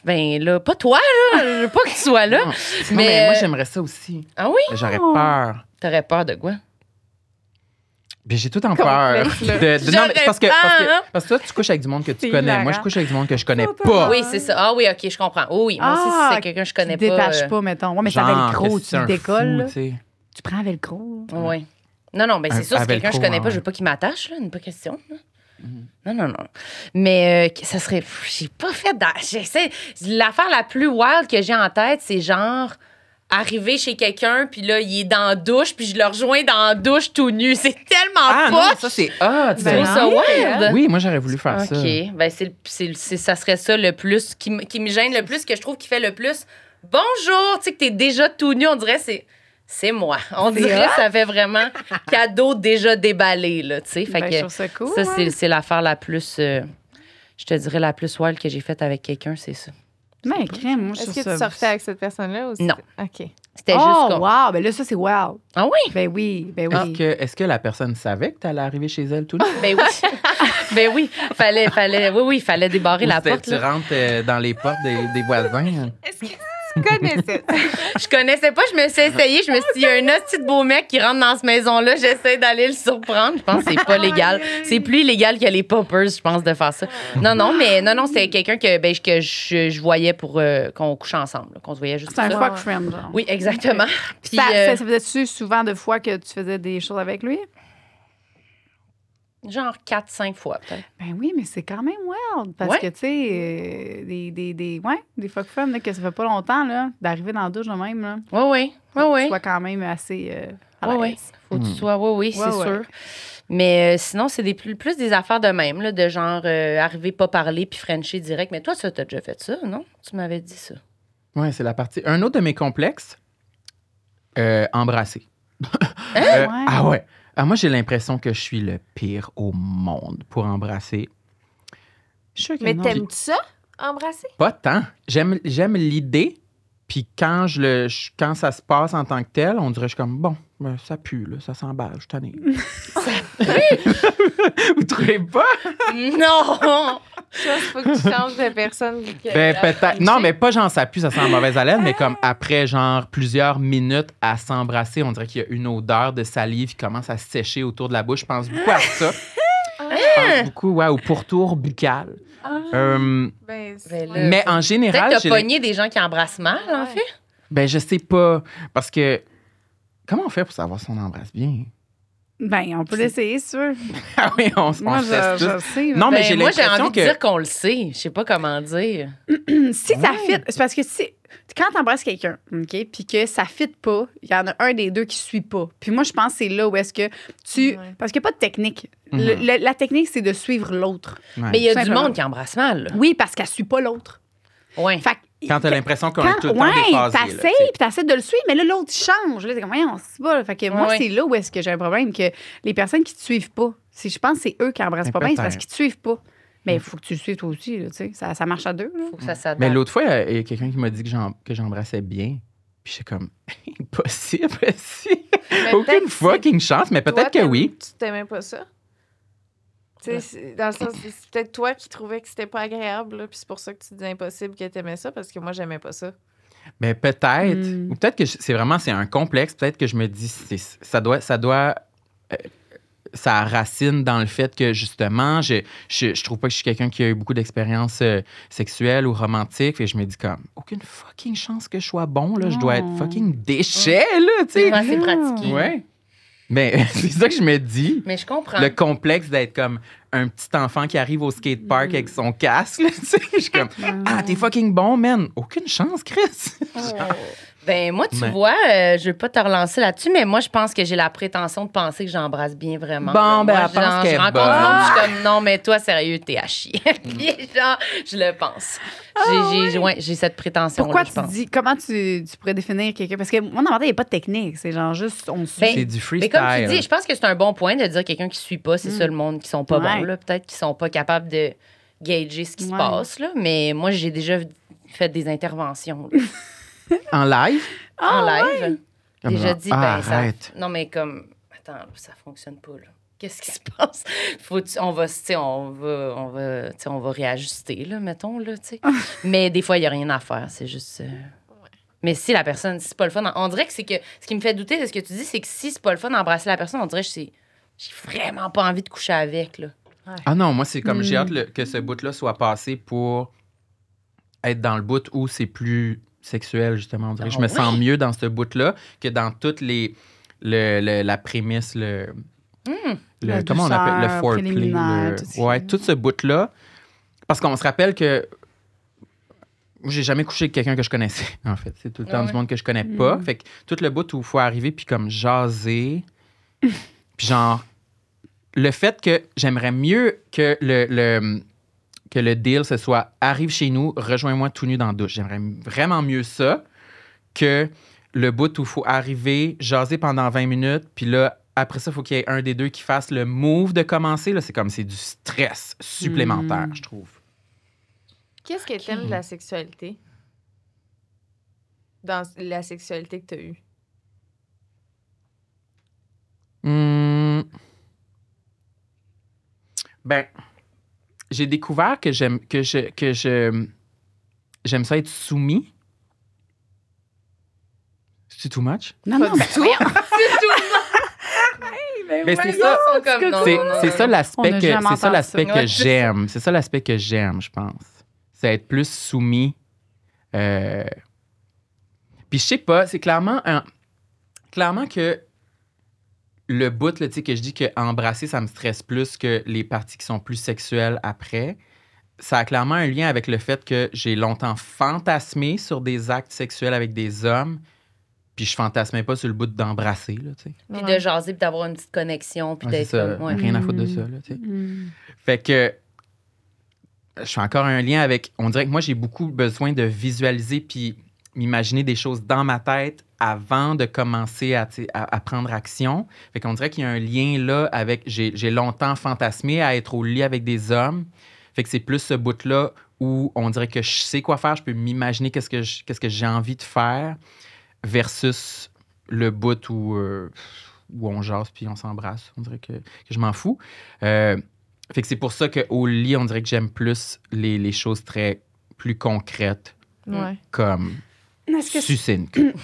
ben là, pas toi, là. Je veux pas que tu sois là. Non, Mais, mais moi, euh, j'aimerais ça aussi. Ah oui? Mais j'aurais peur. T'aurais peur de quoi? Puis j'ai tout en peur. Complexe, là. Non, mais c'est parce que, J'aurais parce, peur, hein? que, parce que toi, tu couches avec du monde que tu C'est connais. Moi, hilarant. je couche avec du monde que je connais Ça, pas. Oui, c'est ça. Ah oui, OK, je comprends. Oh, oui, moi aussi, si c'est quelqu'un que je connais tu te détaches pas. pas, mettons. Ouais, mais ça Genre, velcro, que tu c'est un le décolles. fou, là. tu sais. Tu prends un velcro. là. Oui. Non, non, ben c'est sûr, Un c'est quelqu'un que je velcro, connais pas, ouais. je veux pas qu'il m'attache, là, pas question. Là. Non, non, non. Mais ça serait. J'ai pas fait. J'essaie. L'affaire la plus wild que j'ai en tête, c'est genre arriver chez quelqu'un, puis là, il est dans la douche, puis je le rejoins dans la douche tout nu. C'est tellement Ah non, poche. ça, c'est hot. Tu trouves ça wild? Oui, moi, j'aurais voulu faire ça. OK. Ben, ça serait ça le plus, qui me gêne le plus, que je trouve qui fait le plus. Bonjour, tu sais, que t'es déjà tout nu, on dirait c'est moi. On dirait que ça fait vraiment cadeau déjà déballé, là, tu sais. Fait Ben, que je trouve ça cool. ça, ouais. c'est l'affaire la plus, je te dirais, la plus wild que j'ai faite avec quelqu'un, c'est ça. Mais crème, moi, je Est-ce trouve que tu ça. sortais avec cette personne-là aussi? Non. OK. C'était Oh, juste comme... wow! Ben là, ça, c'est wow. Ah oui? Ben oui, ben oui. Est-ce que la personne savait que t'allais arriver chez elle tout nu? Ben oui. Ben oui. Il fallait débarrer la porte, Tu là. rentres dans les portes des voisins. Est-ce que tu connaissais? Je connaissais pas, je me suis essayée. Je me suis dit, il y a un hostie de beau mec qui rentre dans cette maison-là. J'essaie d'aller le surprendre. Je pense que c'est pas légal. C'est plus illégal que les poppers, je pense, de faire ça. Non, c'est quelqu'un que je voyais pour qu'on couche ensemble, là, qu'on se voyait juste C'est un ça. fuck friend, genre. Oui, exactement. Puis, Ça faisait-tu souvent de fois que tu faisais des choses avec lui? Genre 4-5 fois, peut-être. Ben oui, mais c'est quand même wild. Parce Ouais. que, tu sais, des fuck fun, là, que ça fait pas longtemps, là, d'arriver dans la douche de même, là. Oui. Tu sois quand même assez à Oui. l'aise. Faut que tu sois, oui, c'est Ouais. sûr. Mais sinon, c'est plus des affaires de même, là, de genre arriver, pas parler, puis frencher direct. Mais toi, ça, t'as déjà fait ça, non? Tu m'avais dit ça. Ouais, c'est la partie. Un autre de mes complexes, embrasser. Ouais. Ah ouais. Ah, moi, j'ai l'impression que je suis le pire au monde pour embrasser. Je suis sûre que Mais non. t'aimes-tu ça, embrasser? Pas tant. J'aime l'idée, puis quand quand ça se passe en tant que tel, on dirait, je suis comme, bon, ben, ça pue, là, ça s'emballe, je suis tanné. Vous trouvez pas? Non! Ça, il faut que tu changes de personne. Ben, peut-être. Non, mais pas genre ça pue, ça sent mauvaise haleine, mais comme après, genre, plusieurs minutes à s'embrasser, on dirait qu'il y a une odeur de salive qui commence à se sécher autour de la bouche. Je pense beaucoup à ça. Je pense beaucoup, ouais, au pourtour buccal. Ben, Ben là, Mais en général, Peut-être que j'ai t'as pogné des gens qui embrassent mal, en fait. ben, je sais pas. Parce que, comment on fait pour savoir si on embrasse bien? Ben, on peut l'essayer, c'est sûr. Ah oui, on Moi, se teste je tous. sais. Non, mais Ben, j'ai moi, j'ai l'impression envie de que... dire qu'on le sait. Je sais pas comment dire. Si ça fit, c'est parce que quand t'embrasses quelqu'un, OK, puis que ça fit pas, il y en a un des deux qui suit pas. Puis moi, je pense que c'est là où est-ce que tu... Ouais. Parce qu'il n'y a pas de technique. Mhm. La technique, c'est de suivre l'autre. Ouais. Mais il y a du Simplement. monde qui embrasse mal. là. Oui, parce qu'elle suit pas l'autre. Ouais. Fait que- Quand t'as l'impression qu'on est tout le temps ouais, déphasé. là, t'essayes, tu sais. puis t'essaies de le suivre, mais là, l'autre, il change. Là, c'est comme, voyons, c'est pas. Fait que moi, Ouais. c'est là où est-ce que j'ai un problème, que les personnes qui te suivent pas, je pense que c'est eux qui embrassent pas bien, c'est parce peut-être. qu'ils te suivent pas. Mais il faut que tu le suives toi aussi, là, tu sais. Ça marche à deux, là. Faut que ça s'adapte. Mais l'autre fois, il y a quelqu'un qui m'a dit que j'embrassais bien. Puis j'étais comme, impossible, si. Mais Aucune peut-être fucking chance, mais peut-être que oui. Tu t'aimais pas ça? Tu sais, dans le sens, c'est peut-être toi qui trouvais que c'était pas agréable, là, puis c'est pour ça que tu dis impossible que t'aimais ça, parce que moi, j'aimais pas ça. Mais peut-être. Mm. Ou peut-être que c'est un complexe. Peut-être que je me dis, ça doit ça racine dans le fait que, justement, je trouve pas que je suis quelqu'un qui a eu beaucoup d'expériences sexuelles ou romantiques. Et je me dis comme, aucune fucking chance que je sois bon, là. Je dois être fucking déchet, là, tu sais. Ouais, c'est pratiqué. Ouais. Mais c'est ça que je me dis. Mais je comprends. Le complexe d'être comme un petit enfant qui arrive au skatepark avec son casque, là, tu sais. Je suis comme, ah, t'es fucking bon, man. Aucune chance, Chris. Ben, moi, tu Ouais. vois, je veux pas te relancer là-dessus, mais moi, je pense que j'ai la prétention de penser que j'embrasse bien vraiment. Bon, Là, ben, moi, elle pense genre, qu'elle je est rencontre bonne. du monde, je suis comme, non, mais toi, sérieux, t'es à chier. Puis, genre, je le pense. J'ai cette prétention-là, Pourquoi je tu pense. dis, comment tu pourrais définir quelqu'un? Parce que moi, dans ma tête, il n'y a pas de technique. C'est genre juste, on suit. Ben, C'est du Mais freestyle. comme tu dis, je pense que c'est un bon point de dire quelqu'un qui suit pas, c'est ça le monde qui sont pas Ouais. bons. Là. Peut-être qu'ils sont pas capables de gager ce qui se Ouais. passe. Là. Mais moi, j'ai déjà fait des interventions là, En live? en live. Comme Déjà genre, dit, ben, ça. arrête. Non, mais comme. Attends, ça fonctionne pas, là. Qu'est-ce qui se passe? On va, tu sais, on va réajuster, là, mettons, là, tu sais. Mais des fois, il n'y a rien à faire. C'est juste. Mais si la personne, si c'est pas le fun, on dirait que c'est que. Ce qui me fait douter de ce que tu dis, c'est que si c'est pas le fun d'embrasser la personne, on dirait que j'ai vraiment pas envie de coucher avec, là. Ah non, moi, c'est comme j'ai hâte que ce bout-là soit passé pour être dans le bout où c'est plus sexuel, justement. On dirait. Je me sens mieux dans ce bout-là que dans toutes la prémisse, La comment on appelle le douceur foreplay. préliminaire, tout ça. Ouais, tout ce bout-là. Parce qu'on se rappelle que j'ai jamais couché avec quelqu'un que je connaissais, en fait. C'est tout le temps Ouais. du monde que je connais pas. Fait que tout le bout où il faut arriver puis comme jaser. Puis genre, le fait que j'aimerais mieux que le deal, ce soit arrive chez nous, rejoins-moi tout nu dans la douche. J'aimerais vraiment mieux ça que le bout où il faut arriver, jaser pendant 20 minutes, puis là, après ça, il faut qu'il y ait un des deux qui fasse le move de commencer. Là, c'est comme, c'est du stress supplémentaire, je trouve. Qu'est-ce que t'aimes de la sexualité? Dans la sexualité que t'as eue? Ben, j'ai découvert que j'aime ça être soumis. C'est too much? Non, non, ben, voyons. Ben, c'est ça. Ils sont comme, non, C'est non, non, c'est non. ça l'aspect On a que jamais c'est ça entendu l'aspect ça. que Ouais, c'est j'aime. C'est ça l'aspect que j'aime, je pense. C'est être plus soumis. Puis je sais pas, c'est clairement que le bout, là, tu sais, que je dis que embrasser, ça me stresse plus que les parties qui sont plus sexuelles après, ça a clairement un lien avec le fait que j'ai longtemps fantasmé sur des actes sexuels avec des hommes, puis je fantasmais pas sur le bout d'embrasser, là, tu sais. Puis de jaser, puis d'avoir une petite connexion, puis Ouais, c'est d'être ça, comme... Ouais. rien à foutre de ça, là, tu sais. Mm. Fait que je fais encore un lien avec... On dirait que moi, j'ai beaucoup besoin de visualiser puis m'imaginer des choses dans ma tête avant de commencer à prendre action. Fait qu'on dirait qu'il y a un lien là avec... J'ai longtemps fantasmé à être au lit avec des hommes. Fait que c'est plus ce bout-là où on dirait que je sais quoi faire, je peux m'imaginer qu'est-ce que j'ai envie de faire versus le bout où on jase puis on s'embrasse. On dirait que je m'en fous. Fait que c'est pour ça qu'au lit, on dirait que j'aime plus les choses très plus concrètes, Ouais. comme Est-ce que sucer une queue.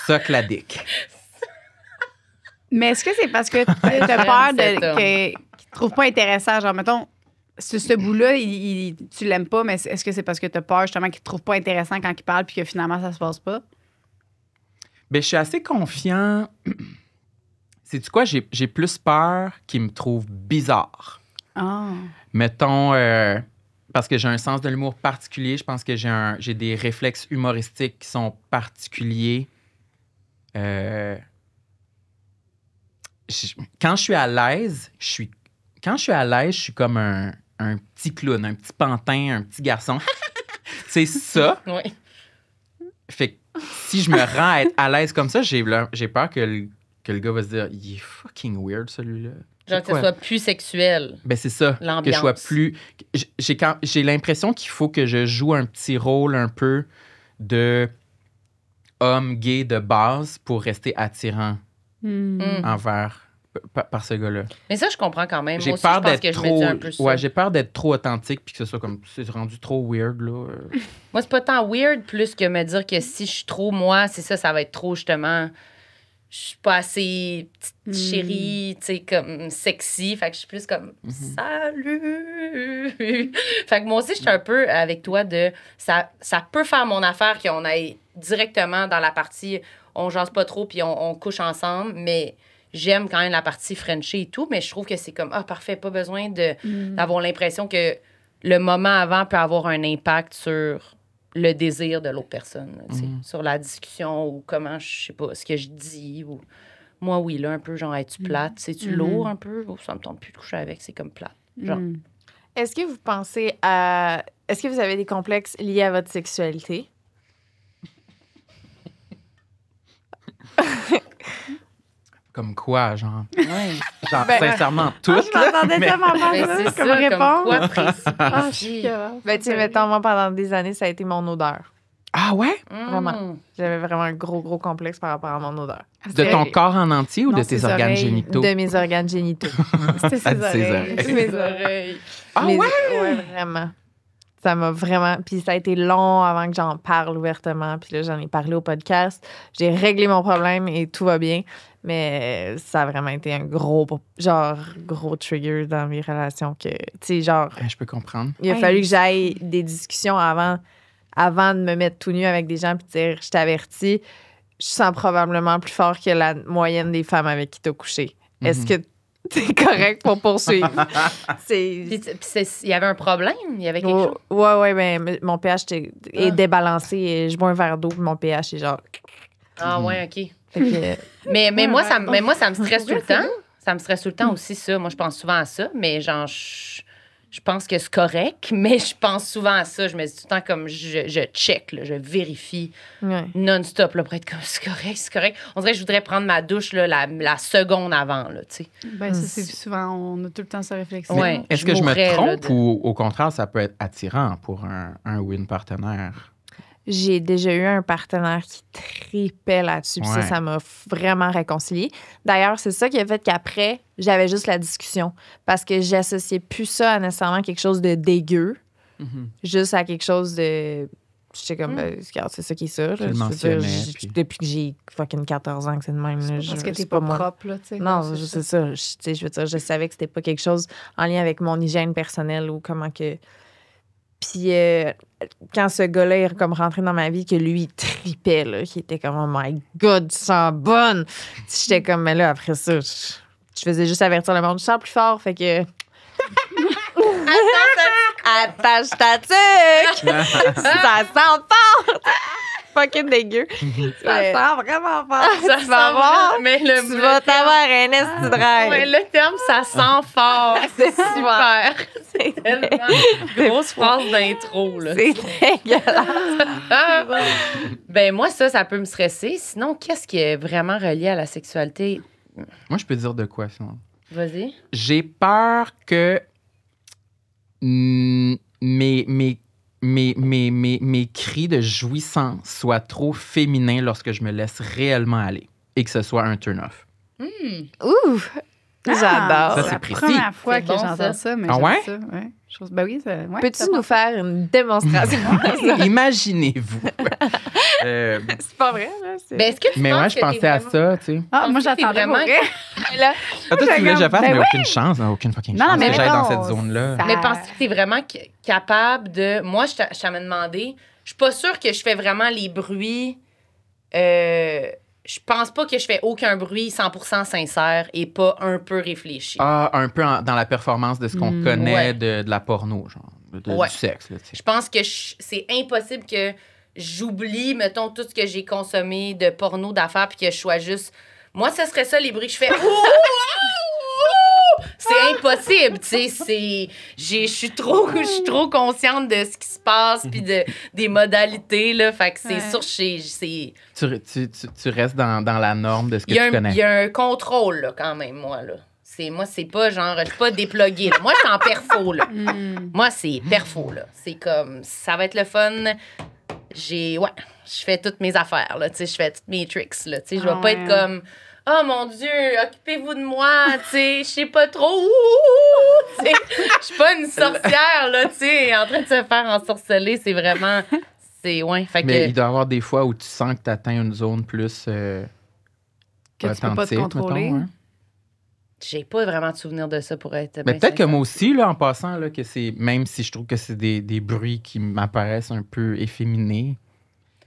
Socle la dick. Mais est-ce que c'est parce que t'as peur qu'ils te trouvent pas intéressant? Genre, mettons, ce bout-là, tu l'aimes pas, mais est-ce que c'est parce que t'as peur justement qu'ils te trouvent pas intéressant quand ils parlent puis que finalement ça se passe pas? Ben, je suis assez confiant. Sais-tu quoi? J'ai plus peur qu'ils me trouvent bizarre. Ah. Mettons, parce que j'ai un sens de l'humour particulier, je pense que j'ai des réflexes humoristiques qui sont particuliers. Quand je suis à l'aise, je suis comme un petit clown, un petit pantin, un petit garçon. C'est ça. Oui. Fait que si je me rends à être à l'aise comme ça, j'ai peur que le gars va se dire « Il est fucking weird, celui-là. » Genre que ce soit plus sexuel. Ben c'est ça. L'ambiance. Que je sois plus... J'ai l'impression qu'il faut que je joue un petit rôle un peu de homme gay de base pour rester attirant envers par ce gars-là. Mais ça, je comprends quand même. J'ai Moi aussi, peur je pense d'être que trop... je me dis un peu ça. Ouais, j'ai peur d'être trop authentique puis que ce soit comme... C'est rendu trop weird, là. Moi, c'est pas tant weird plus que me dire que si je suis trop moi, c'est ça, ça va être trop justement. Je suis pas assez petite chérie, tu sais, comme sexy. Fait que je suis plus comme salut. Fait que moi aussi, je suis un peu avec toi de ça peut faire mon affaire qu'on aille directement dans la partie on jase pas trop puis on couche ensemble, mais j'aime quand même la partie Frenchie et tout, mais je trouve que c'est comme parfait, pas besoin d'avoir l'impression que le moment avant peut avoir un impact sur le désir de l'autre personne, tu sais, sur la discussion ou comment, je sais pas, ce que je dis. Ou... Moi, oui, là, un peu, genre, es-tu plate? C'est-tu lourd un peu? Oh, ça me tente plus de coucher avec, c'est comme plate. Genre. Est-ce que vous pensez à... Est-ce que vous avez des complexes liés à votre sexualité? Comme quoi, genre? Ouais. Genre, sincèrement, tout. Je m'attendais tellement pas Ben, à c'est ça ça, comme réponse. quoi, précis. Ah, je suis capable. Ben, tu sais, mettons, moi, pendant des années, ça a été mon odeur. Ah ouais? Vraiment. J'avais vraiment un gros complexe par rapport à mon odeur. De ton corps en entier ou Non, de tes ses organes oreilles. génitaux? De mes organes génitaux. C'était ses Ah, de ses oreilles. oreilles. Mes oreilles. Ah Mes- ouais? Ouais, vraiment. Ça m'a vraiment... Puis ça a été long avant que j'en parle ouvertement. Puis là, j'en ai parlé au podcast. J'ai réglé mon problème et tout va bien. Mais ça a vraiment été un gros trigger dans mes relations que, tu sais, genre... Ben, je peux comprendre. Il a fallu que j'aille des discussions avant de me mettre tout nu avec des gens puis de dire « Je t'avertis, je sens probablement plus fort que la moyenne des femmes avec qui t'as couché. Est-ce que t'es correct pour poursuivre? » Puis il y avait un problème? Il y avait quelque chose? Ouais, ben mon pH est débalancé et je bois un verre d'eau puis mon pH est genre... Ah ouais, OK. Fait que, Mais moi, ça me stresse tout le temps. Ça me stresse tout le temps aussi, ça. Moi, je pense souvent à ça, mais genre, je pense que c'est correct, mais je pense souvent à ça. Je me dis tout le temps comme je check, là, je vérifie ouais. non-stop là, pour être comme c'est correct. On dirait que je voudrais prendre ma douche là, la seconde avant, là, tu sais. Ben, ça, c'est souvent, on a tout le temps cette réflexion. Ouais. Est-ce que je me mourrais, là, trompe ou au contraire, ça peut être attirant pour un ou une partenaire? J'ai déjà eu un partenaire qui tripait là-dessus. Puis Ouais. ça m'a vraiment réconciliée. D'ailleurs, c'est ça qui a fait qu'après, j'avais juste la discussion. Parce que j'associais plus ça à nécessairement quelque chose de dégueu, juste à quelque chose de... J'étais comme, regarde, c'est ça qui est ça. là. Tu le Je veux mentionnais, dire, puis- depuis que j'ai fucking 14 ans que c'est de même. Là, Parce que t'es c'est pas moi. propre, là, tu sais. Non, c'est c'est ça. Tu sais, je veux dire, je savais que c'était pas quelque chose en lien avec mon hygiène personnelle ou comment que... Puis quand ce gars-là est comme rentré dans ma vie, que lui, il tripait, là, qui était comme, oh my God, tu sens bonne. J'étais comme, mais là, après ça, je faisais juste avertir le monde, je sens plus fort, fait que... Attache ta tuque! Ça sent fort! Fucking dégueu. Ça sent vraiment fort. Ça Tu vas voir, mais tu vas t'avoir un esti de rêve. Ouais, le terme, ça sent fort. C'est super. C'est Tellement grosse phrase d'intro, là. C'est dégueulasse. Ben moi, ça peut me stresser. Sinon, qu'est-ce qui est vraiment relié à la sexualité? Moi, je peux dire de quoi, sinon. Vas-y. J'ai peur que mes cris de jouissance soient trop féminins lorsque je me laisse réellement aller et que ce soit un turn-off. Ouh! J'adore. Ça, C'est c'est la précis. première fois C'est que bon, j'entends ça. ça, mais Ah j'aime ouais? ça. Ouais. Ben oui, ça, ouais, Peux-tu ça nous va. faire une démonstration? Imaginez-vous. C'est pas vrai, là. Ben, est-ce que tu Mais penses moi, je que pensais t'es à vraiment- ça, tu sais. Ah, moi, Penses-tu que t'es j'attendais vraiment- pour vrai. Là, Ah, toi, tu voulais que je fasse, Ben mais oui. aucune chance, hein, aucune fucking Non, chance mais que j'aille dans non, cette zone-là. ça- Mais penses-tu que t'es vraiment capable de... Moi, je t'avais demandé... Je suis pas sûre que je fais vraiment les bruits... Je pense pas que je fais aucun bruit 100% sincère et pas un peu réfléchi. Ah, un peu dans la performance de ce qu'on connaît Ouais. de la porno, genre, Ouais. du sexe. Là, tu sais. Je pense que c'est impossible que j'oublie, mettons, tout ce que j'ai consommé de porno, d'affaires, puis que je sois juste... Moi, ce serait ça, les bruits que je fais. C'est impossible, tu sais. Je suis trop consciente de ce qui se passe, puis des modalités, là. Fait que c'est Ouais. sûr, Tu restes dans la norme de ce que il y a tu un- connais. il y a un contrôle, là, quand même, moi, là. Moi, c'est pas genre, je suis pas dépluguée, là. Moi, je suis en perfo, là. Moi, c'est perfo, là. C'est comme, ça va être le fun. Je fais toutes mes affaires, là. Tu sais, je fais toutes mes tricks, là. Tu sais, je vais Ah pas ouais. être comme, oh mon Dieu, occupez-vous de moi, tu sais, je sais pas trop. Ouh, tu sais, je suis pas une sorcière, là, tu sais, en train de se faire ensorceler. C'est vraiment, fait Mais que. il doit y avoir des fois où tu sens que tu atteins une zone plus Que tu peux pas te authentique, contrôler. mettons, hein. J'ai pas vraiment de souvenir de ça pour être. Mais bien peut-être que sincère. moi aussi, là, en passant, là, que c'est, même si je trouve que c'est des bruits qui m'apparaissent un peu efféminés,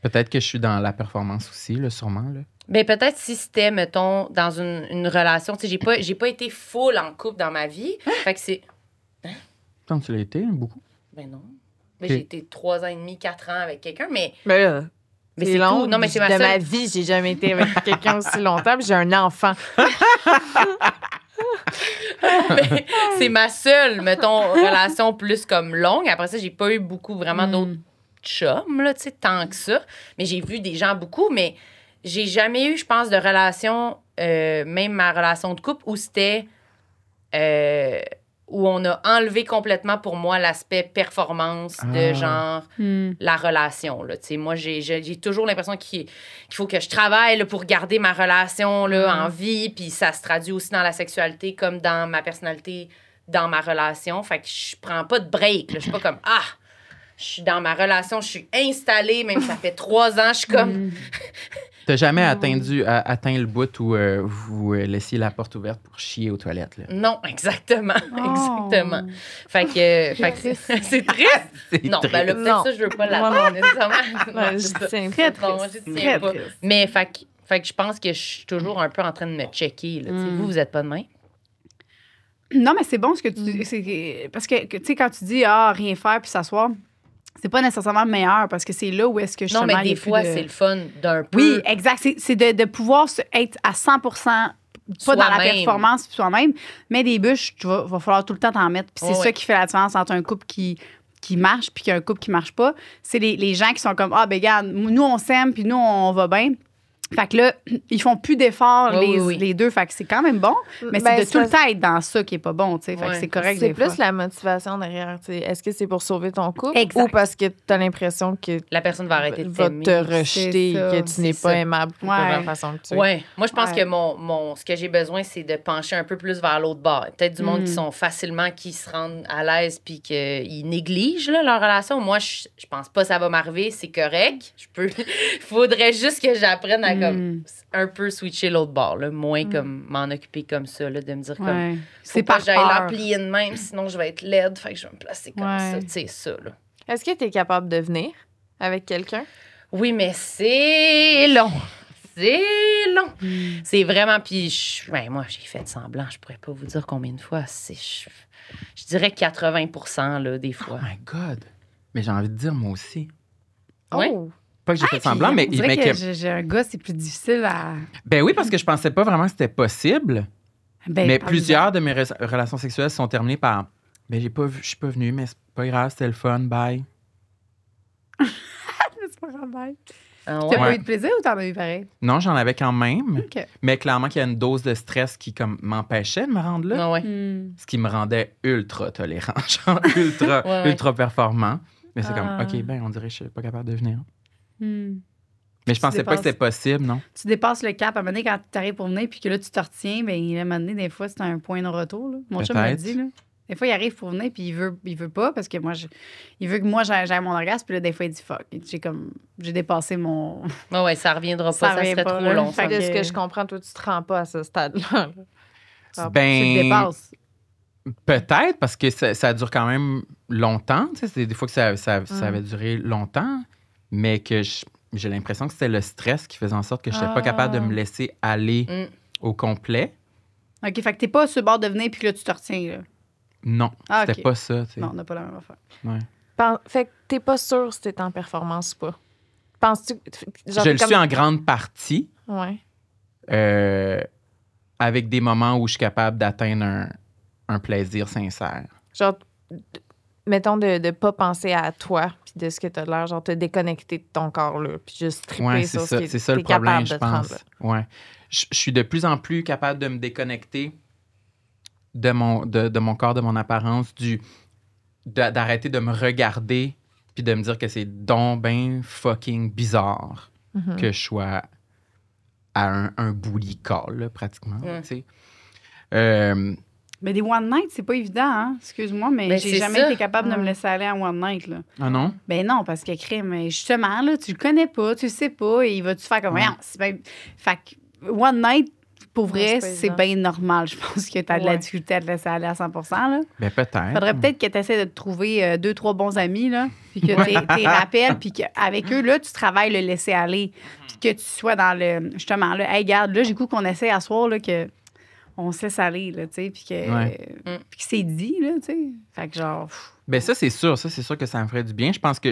peut-être que je suis dans la performance aussi, là, sûrement. Là. Ben peut-être si c'était, mettons, dans une relation. Tu sais, j'ai pas été full en couple dans ma vie. Fait que c'est. Tant que tu l'as été, beaucoup. Ben non. Ben, Ok. j'ai été 3 ans et demi, 4 ans avec quelqu'un, mais là, c'est c'est long. tout. Non, mais c'est ma de seule. ma vie, j'ai jamais été avec quelqu'un aussi longtemps, puis j'ai un enfant. Mais c'est ma seule, mettons, relation plus comme longue. Après ça, j'ai pas eu beaucoup vraiment d'autres chums, là, tu sais, tant que ça. Mais j'ai vu des gens beaucoup, mais j'ai jamais eu, je pense, de relation, même ma relation de couple, où c'était... où on a enlevé complètement pour moi l'aspect performance de Ah. genre Hmm. la relation. Là. Tu sais, moi, j'ai toujours l'impression qu'il faut que je travaille là, pour garder ma relation là, en vie, puis ça se traduit aussi dans la sexualité comme dans ma personnalité, dans ma relation. Fait que je prends pas de break. Là. Je suis pas comme, je suis dans ma relation, je suis installée, même ça fait 3 ans, je suis comme... T'as jamais atteint le bout où vous laissiez la porte ouverte pour chier aux toilettes. Là. Non, exactement, Oh. exactement. Fait que c'est triste. C'est Non, triste. ben là, Non. peut-être ça, je veux pas l'attendre nécessairement. Non, Ouais, c'est je ça. tiens Très Non, triste. je tiens Très pas. triste. Mais fait que je pense que je suis toujours un peu en train de me checker. Là, tu sais. Vous êtes pas de main? Non, mais c'est bon ce que tu dis. Parce que tu sais, quand tu dis rien faire puis s'asseoir, c'est pas nécessairement meilleur parce que c'est là où est-ce que Non, justement, mais il y a des plus fois, de- c'est le fun d'un peu. Oui, exact. C'est de pouvoir être à 100%, pas dans la Soi-même. performance puis soi-même, mais des bûches, va falloir tout le temps t'en mettre. Puis c'est Ouais. ça qui fait la différence entre un couple qui marche puis un couple qui marche pas. C'est les gens qui sont comme, ben regarde, nous, on s'aime puis nous, on va bien. Fait que là, ils font plus d'efforts, Oui, oui. les deux. Fait que c'est quand même bon, mais Ben, c'est de tout le temps être dans ça qui est pas bon, tu sais. Fait que Ouais. c'est correct C'est des plus fois. la motivation derrière. Tu sais. Est-ce que c'est pour sauver ton couple Exact. ou parce que tu as l'impression que La personne va arrêter de va t'aimer. te rejeter, C'est ça, que tu n'es c'est pas ça. aimable pour Ouais. la façon que tu es. Ouais. Moi, je pense Ouais. que ce que j'ai besoin, c'est de pencher un peu plus vers l'autre bord. Peut-être du monde qui sont facilement, qui se rendent à l'aise puis qu'ils négligent là, leur relation. Moi, je pense pas que ça va m'arriver. C'est correct. Il faudrait juste que j'apprenne à comme un peu switcher l'autre bord. Là. Moins comme m'en occuper comme ça. Là, de me dire comme... Ouais. Faut C'est pas par que j'aille la peur. plier de même, sinon je vais être laide. Fait que je vais me placer comme Ouais. ça. Tu sais, ça, là. Est-ce que tu es capable de venir avec quelqu'un? Oui, mais c'est long. C'est long. C'est vraiment... Puis, moi, j'ai fait semblant. Je pourrais pas vous dire combien de fois. Je dirais 80% là, des Oh fois. my God. Mais j'ai envie de dire, moi aussi. Ouais. Oh! Pas que j'ai fait semblant, mais... On dirait mais que que- j'ai un gars, c'est plus difficile à... Ben oui, parce que je pensais pas vraiment que c'était possible. Ben, Mais parle-en. plusieurs de mes relations sexuelles sont terminées par ben je suis pas venue, mais c'est pas grave, c'était le fun, bye. C'est pas grave, bye. Ah T'as ouais? pas Ouais. eu de plaisir ou t'en as eu pareil? Non, j'en avais quand même, OK. mais clairement qu'il y a une dose de stress qui comme m'empêchait de me rendre là, Ah ouais. ce qui me rendait ultra tolérant, genre ultra Ouais, ouais. ultra performant. Mais c'est Ah. comme OK, ben on dirait que je suis pas capable de venir. Hmm. Mais je Tu pensais pas que dépasses. c'était possible, non. Tu dépasses le cap. À un moment donné, quand tu arrives pour venir puis que là, tu te retiens, bien, à un moment donné, des fois, c'est un point de retour. Là. Mon chum m'a Peut-être. dit. Là. Des fois, il arrive pour venir puis il veut pas parce que il veut que moi, j'aille mon orgasme. Puis là, des fois, il dit fuck. J'ai dépassé mon. Ah ouais, ça reviendra pas. Ça Ça revient serait pas, trop là. long. Fait ça. que- De ce que je comprends, toi, tu te rends pas à ce stade-là. là. Ah, Tu le Ben dépasses. peut-être parce que ça dure quand même longtemps, tu sais, c'est des fois que ça avait duré longtemps, mais que j'ai l'impression que c'était le stress qui faisait en sorte que je n'étais pas capable de me laisser aller Mm. au complet. OK, fait que t'es pas sur le bord de venir puis que là, tu te retiens. Là. Non, Ah, c'était ok. pas ça, tu sais. Non, on n'a pas la même affaire. Ouais. Fait que t'es pas sûr si t'es en performance ou pas. Penses-tu... Genre, Je le comme- suis en grande partie, Ouais. avec des moments où je suis capable d'atteindre un plaisir sincère. Genre, mettons de pas penser à toi puis de ce que t'as l'air, genre te déconnecter de ton corps, là, puis juste triper Ouais, sur c'est ce ça, qui c'est ça le t'es capable problème, de je te rendre pense. là. Ouais. Je suis de plus en plus capable de me déconnecter de mon corps, de mon apparence, d'arrêter de me regarder puis de me dire que c'est donc ben fucking bizarre Mhm. que je sois à un booty call, là, pratiquement. Ouais. Tu sais. Mais des one night, c'est pas évident, hein? Excuse-moi, mais Ben, j'ai c'est jamais ça. été capable de me laisser aller en one night, là. Ah non? Ben non, parce que crime, mais justement, là, tu le connais pas, tu le sais pas, et il va-tu faire comme, voyons, c'est bien... Fait que one night, pour vrai, c'est pas c'est évident. bien normal. Je pense que t'as de la Ouais. difficulté à te laisser aller à 100%, là. Ben peut-être. Faudrait peut-être que tu essaies de te trouver 2-3 bons amis, là, puis que tu les rappelles, puis qu'avec eux, là, tu travailles le laisser aller, puis que tu sois dans le... Justement, là, hey, regarde, là, j'ai le goût qu'on essaie à soir, là, que on se laisse aller, là, tu sais, puis que, Ouais. puis que c'est dit, là, tu sais. Fait que genre... pff, Ben ça, c'est sûr que ça me ferait du bien. Je pense que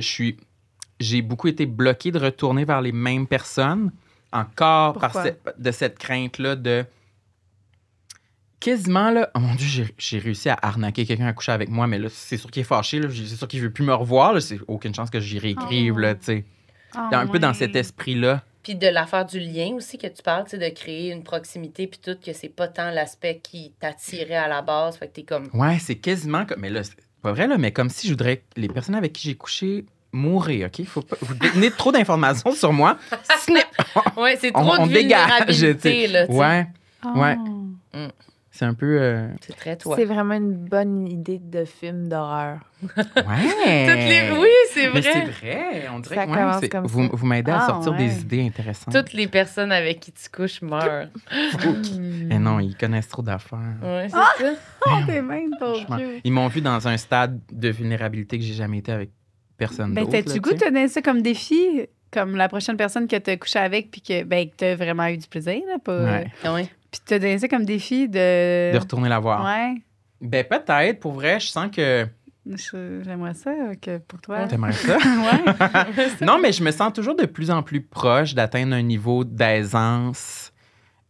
j'ai beaucoup été bloqué de retourner vers les mêmes personnes, encore par Pourquoi? de cette crainte-là de quasiment, là, oh mon Dieu, j'ai réussi à arnaquer quelqu'un à coucher avec moi, mais là, c'est sûr qu'il est fâché, là, c'est sûr qu'il veut plus me revoir, là, c'est aucune chance que j'y réécrive, Oh. là, tu sais. ah, Un peu dans ouais. cet esprit-là. Puis de l'affaire du lien aussi que tu parles, tu sais, de créer une proximité, puis tout, que c'est pas tant l'aspect qui t'attirait à la base. Fait que t'es comme. Ouais, c'est quasiment comme, mais là, c'est pas vrai, là, mais comme si je voudrais que les personnes avec qui j'ai couché mourraient, OK? Faut pas, vous donnez trop d'informations sur moi. Snip! Ouais, c'est On- trop on de dégage, vulnérabilité, là, tu sais. Ouais, Ah. ouais. c'est un peu... C'est très toi. C'est vraiment une bonne idée de film d'horreur. Ouais. Toutes les... Oui, c'est Mais c'est vrai. vrai. On dirait Ça que ouais, commence comme vous, ça. vous m'aidez à Ah, sortir ouais. des idées intéressantes. Toutes les personnes avec qui tu couches meurent. Mais non, ils connaissent trop d'affaires. Ouais, c'est ça. Oh, t'es même ton Franchement. cul. Ils m'ont vu dans un stade de vulnérabilité que j'ai jamais été avec personne Ben, d'autre. t'as-tu là, le goût tu de sais. te donner ça comme défi? Comme la prochaine personne que t'as couché avec, puis que t'as vraiment eu du plaisir, là, pas... Ouais. Ouais. Puis t'as donné ça comme défi de... De retourner la voir. Ouais. Ben peut-être, pour vrai, je sens que... J'aimerais ça que pour toi. T'aimerais ça? Ouais. Non, mais je me sens toujours de plus en plus proche d'atteindre un niveau d'aisance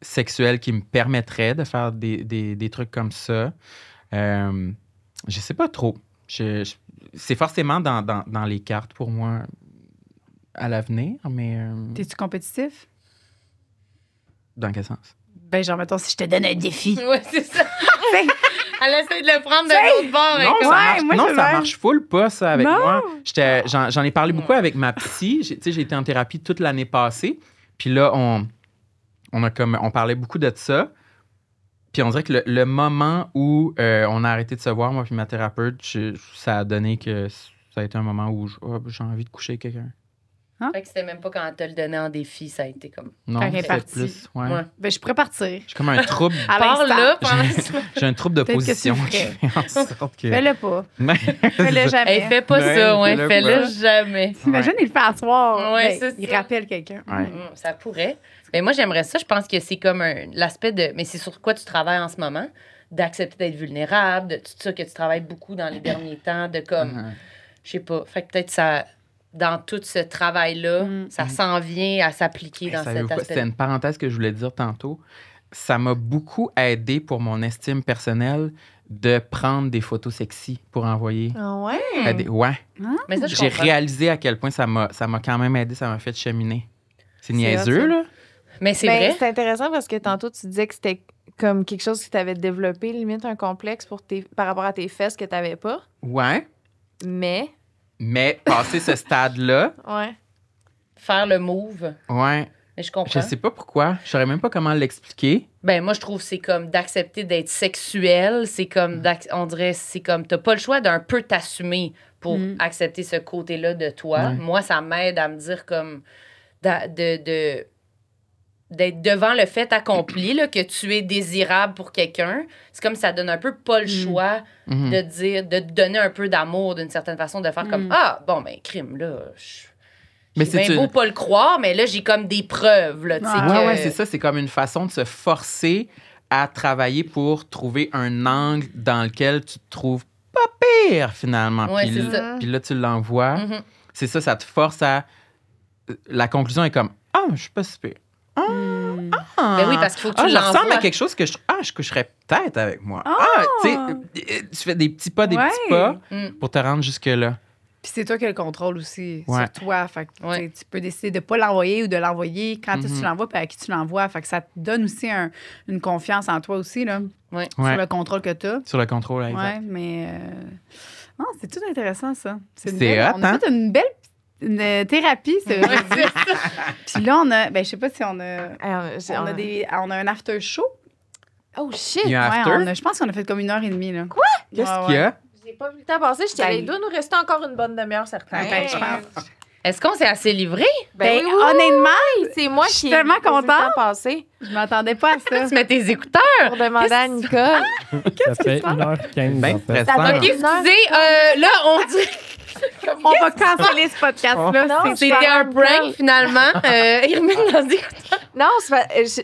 sexuelle qui me permettrait de faire des trucs comme ça. Je sais pas trop. C'est forcément dans les cartes pour moi à l'avenir, mais T'es-tu compétitif? dans quel sens? Ben, genre, mettons, si je te donne un défi. Ouais, c'est ça. Ben, Elle essaie de le prendre de l'autre bord. Non, avec- ça marche, moi, non, je ça l'aime. marche full pas, ça, avec Non. moi. J'en ai parlé beaucoup avec ma psy. Tu sais, j'ai été en thérapie toute l'année passée. Puis là, on parlait beaucoup de ça. Puis on dirait que le moment où on a arrêté de se voir, moi puis ma thérapeute, ça a donné que ça a été un moment où j'ai envie de coucher avec quelqu'un. Fait que c'était même pas quand elle te le donnait en défi, ça a été comme. Non, Quand elle est c'est partie. plus. Ouais. Ouais. Ben, je pourrais partir. J'ai comme un trouble. À Pars l'instant. là, pendant J'ai un trouble de Peut-être que position tu qui ferais. fait en sorte que. Fais-le pas. Ouais. Fais-le jamais. Hey, fais pas Ouais, ça, ouais, fais-le fais-le pas. jamais. Imagine, il le fait à soir. Ouais, Ben, c'est il ça. rappelle quelqu'un. Ouais. Ça pourrait. Mais moi, j'aimerais ça. Je pense que c'est comme l'aspect de. Mais c'est sur quoi tu travailles en ce moment? D'accepter d'être vulnérable, de tout ça que tu travailles beaucoup dans les derniers temps, de comme. Je sais pas. Fait que peut-être ça. Dans tout ce travail-là, ça s'en vient à s'appliquer dans Savez-vous cet quoi? aspect. C'était une parenthèse que je voulais dire tantôt. Ça m'a beaucoup aidé pour mon estime personnelle de prendre des photos sexy pour envoyer. Ah ouais? Ouais. Mais ça, je J'ai comprends. réalisé à quel point ça m'a quand même aidé, ça m'a fait cheminer. C'est niaiseux, hot, ça. là. Mais c'est Ben, vrai. c'est intéressant parce que tantôt, tu disais que c'était comme quelque chose qui t'avait développé, limite un complexe par rapport à tes fesses que t'avais pas. Ouais. Mais, Passer ce stade-là, ouais. Faire le move. ouais. Mais je comprends. Je sais pas pourquoi. Je saurais même pas comment l'expliquer. Ben, moi, je trouve que c'est comme d'accepter d'être sexuel. C'est comme, on dirait, c'est comme, t'as pas le choix d'un peu t'assumer pour accepter ce côté-là de toi. Ouais. Moi, ça m'aide à me dire comme, d'être devant le fait accompli, là, que tu es désirable pour quelqu'un. C'est comme ça donne un peu pas le choix Mhm. de dire, de te donner un peu d'amour d'une certaine façon, de faire comme, ah, bon, ben, crime, là, Mais c'est bien beau pas le croire, mais là, j'ai comme des preuves, là, tu sais. Ah. que- Ouais, c'est ça. C'est comme une façon de se forcer à travailler pour trouver un angle dans lequel tu te trouves pas pire, finalement. Ouais, puis, c'est ça. puis là, tu l'envoies. Mhm. C'est ça te force à... La conclusion est comme, ah, je suis pas si pire. Ah, Ben oui, parce qu'il faut que tu je ressemble l'envoies. à quelque chose que je coucherais peut-être avec moi. Tu sais, tu fais des petits pas, Ouais. pour te rendre jusque-là. Puis c'est toi qui as le contrôle aussi Ouais. sur toi. Fait que, Ouais. tu peux décider de ne pas l'envoyer ou de l'envoyer quand est-ce que tu l'envoies et à qui tu l'envoies. Fait que ça te donne aussi une confiance en toi aussi, là, Ouais. sur Ouais. le contrôle que tu as. Sur le contrôle, exact. Ouais, mais. Non, c'est tout intéressant, ça. une C'est belle- hot, On a hein? fait une belle thérapie, ça. aujourd'hui. Puis là, on a. Ben, je sais pas si on a. On a un after show. Oh shit! Il y a un after? Ouais, je pense qu'on a fait comme 1h30, là. Quoi? Qu'est-ce qu'il y a? J'ai pas vu le temps passer. J'étais Ben, il doit nous rester encore une bonne demi-heure, certains. Ben, je pense. Est-ce qu'on s'est assez livré? Ben, oui, oui, honnêtement, c'est moi je suis qui ai tellement pas vu le contente. temps passer je m'attendais pas à ça. Tu mets tes écouteurs. pour demander à Nicole. Ça fait 1h15. Ben en fait. stressant. Ça OK, fait- excusez, là, on dit On va canceller ce podcast-là. Non, C'est- c'était un prank, finalement. Il remet dans des écouteurs. Non,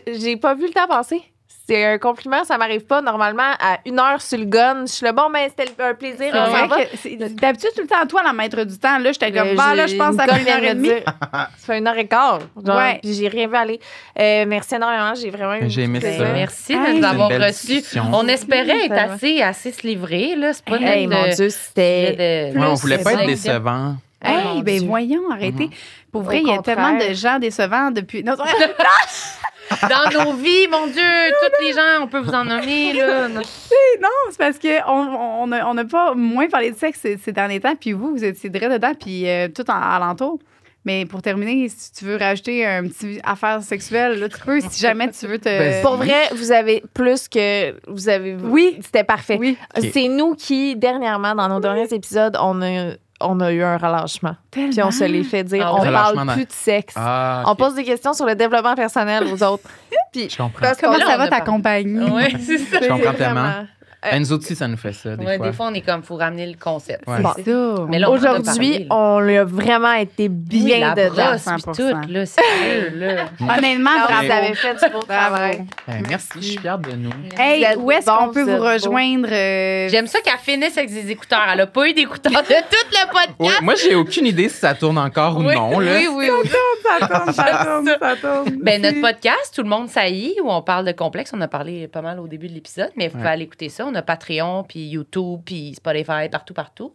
j'ai pas vu le temps passer. C'est un compliment, ça m'arrive pas. Normalement, à 1 heure sur le gun, je suis là, bon, ben, c'était un plaisir. C'est on s'en vrai va. que d'habitude, tout le temps, toi, la maître du temps, là, j'étais comme, bah, là, je pense que ça Nicole fait vient de 1h30. me dire, ça fait 1h15. Genre, Ouais. Puis j'ai rien vu aller. Merci énormément. J'ai vraiment eu J'ai aimé beaucoup de ça. plaisir. Merci Hey, de nous c'est avoir une belle reçus. discussion. On espérait être Tellement. assez se livrer, là. C'est pas Hey, notre, mon Dieu, c'était. Ouais, on voulait pas être c'est décevant. Hey, Hey, mon ben Dieu. voyons, arrêtez. Pour vrai, Au il y a contraire. tellement de gens décevants depuis. Non, Dans nos vies, mon Dieu, tous les gens, on peut vous en nommer, là. non, c'est parce qu'on n'a pas moins parlé de sexe ces derniers temps, puis vous étiez direct dedans, puis tout alentour. Mais pour terminer, si tu veux rajouter un petit affaire sexuelle, là, tu peux, si jamais tu veux te. Ben, Pour vrai, vous avez plus que. Vous avez. Oui. C'était parfait. Oui. Ok. C'est nous qui, dernièrement, dans nos derniers épisodes, on a eu un relâchement. Tellement. Puis on se l'est fait dire, Ah on ouais. parle Relâchement plus de sexe. Ah, On ok. pose des questions sur le développement personnel aux autres. Puis, Je comprends. parce Comment qu'on- Là, ça on va a ta parlé. compagnie? Ouais, c'est ça. Je comprends c'est tellement. vraiment- Nous autres aussi, ça nous fait ça, des Ouais, fois. des fois, on est comme, faut ramener le concept. Ouais. C'est ça. Mais là, on en a parlé, Aujourd'hui, là. on a vraiment été bien la dedans. brosse, puis 100%. tout, là, sérieux, là. Honnêtement, Alors, bravo. vous avez fait du beau travail. Merci, je suis fière de nous. Hey, Vous êtes où est-ce bons, qu'on peut vous vous êtes beaux. rejoindre? J'aime ça qu'elle finisse avec des écouteurs. Elle a pas eu d'écouteurs de tout le podcast. Ouais, moi, j'ai aucune idée si ça tourne encore ou Oui, non. Là. oui, oui, oui. ça tourne. Ben, notre podcast, Tout le monde saillit, où on parle de complexe, on a parlé pas mal au début de l'épisode, mais vous pouvez aller écouter ça. On a Patreon, puis YouTube, puis Spotify, partout.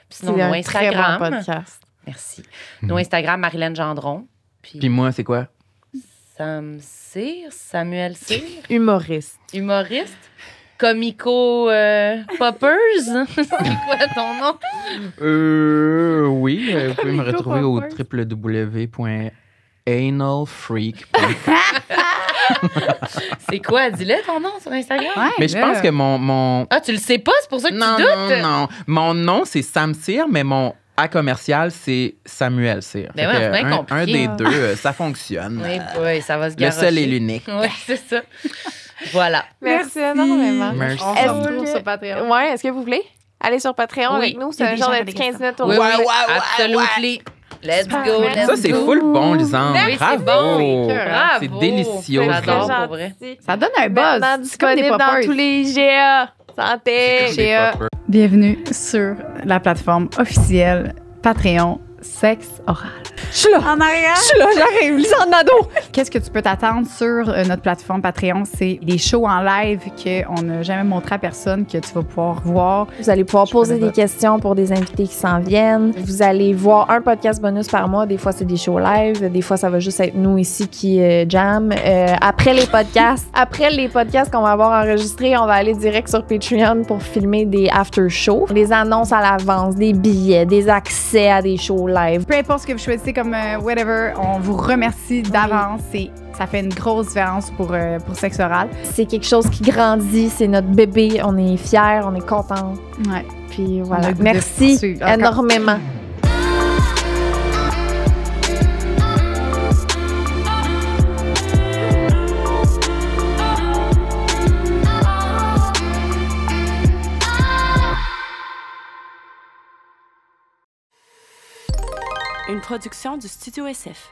Puis sinon, C'est nos un très bon Instagram. podcast. Merci. Nos Instagram, Marilyn Gendron. Puis moi, c'est quoi? Sam Cyr, Samuel Cyr, Humoriste. humoriste. Comico Poppers. C'est quoi ton nom? Oui, vous pouvez me retrouver au www.analfreak.com. C'est quoi? Dis-le ton nom sur Instagram. Ouais, Mais je là. pense que mon... Ah, tu le sais pas? C'est pour ça que Non, tu doutes? non. Mon nom, c'est Sam Cyr, mais mon à commercial, c'est Samuel Cyr. Ben ouais, c'est bien compliqué. Un des deux, ça fonctionne. Oui, ça va se Le garrocher. seul et l'unique. Oui, c'est ça. Voilà. Merci énormément. Merci. On se retrouve sur Patreon. Ouais, est-ce que vous voulez aller sur Patreon avec nous? C'est un genre de 15 minutes au Oui, moins. absolutely. Let's go, let's Ça, c'est go. full bon, Lisande. Oui, Bravo. c'est bon. Bravo. C'est délicieux. J'adore, Très pour vrai. gentil. Ça donne un Maintenant buzz. C'est comme des disponible dans poppers. tous les GA. Santé! Des poppers. Bienvenue sur la plateforme officielle Patreon Sexe Oral. Je suis là! En arrière. Je suis là, j'arrive! Lisande Nadeau! Qu'est-ce que tu peux t'attendre sur notre plateforme Patreon? C'est des shows en live qu'on n'a jamais montré à personne, que tu vas pouvoir voir. Vous allez pouvoir poser connais des pas. questions pour des invités qui s'en viennent. Vous allez voir un podcast bonus par mois. Des fois, c'est des shows live. Des fois, ça va juste être nous ici qui jam. Après les podcasts qu'on va avoir enregistrés, on va aller direct sur Patreon pour filmer des after-shows. Des annonces à l'avance, des billets, des accès à des shows live. Peu importe ce que vous choisissez comme whatever, on vous remercie d'avance. Ça fait une grosse différence pour Sexe Oral. C'est quelque chose qui grandit. C'est notre bébé. On est fiers, on est contents. Ouais. Puis On a voilà. le goût de Merci poursuivre. Encore. énormément. Une production du Studio SF.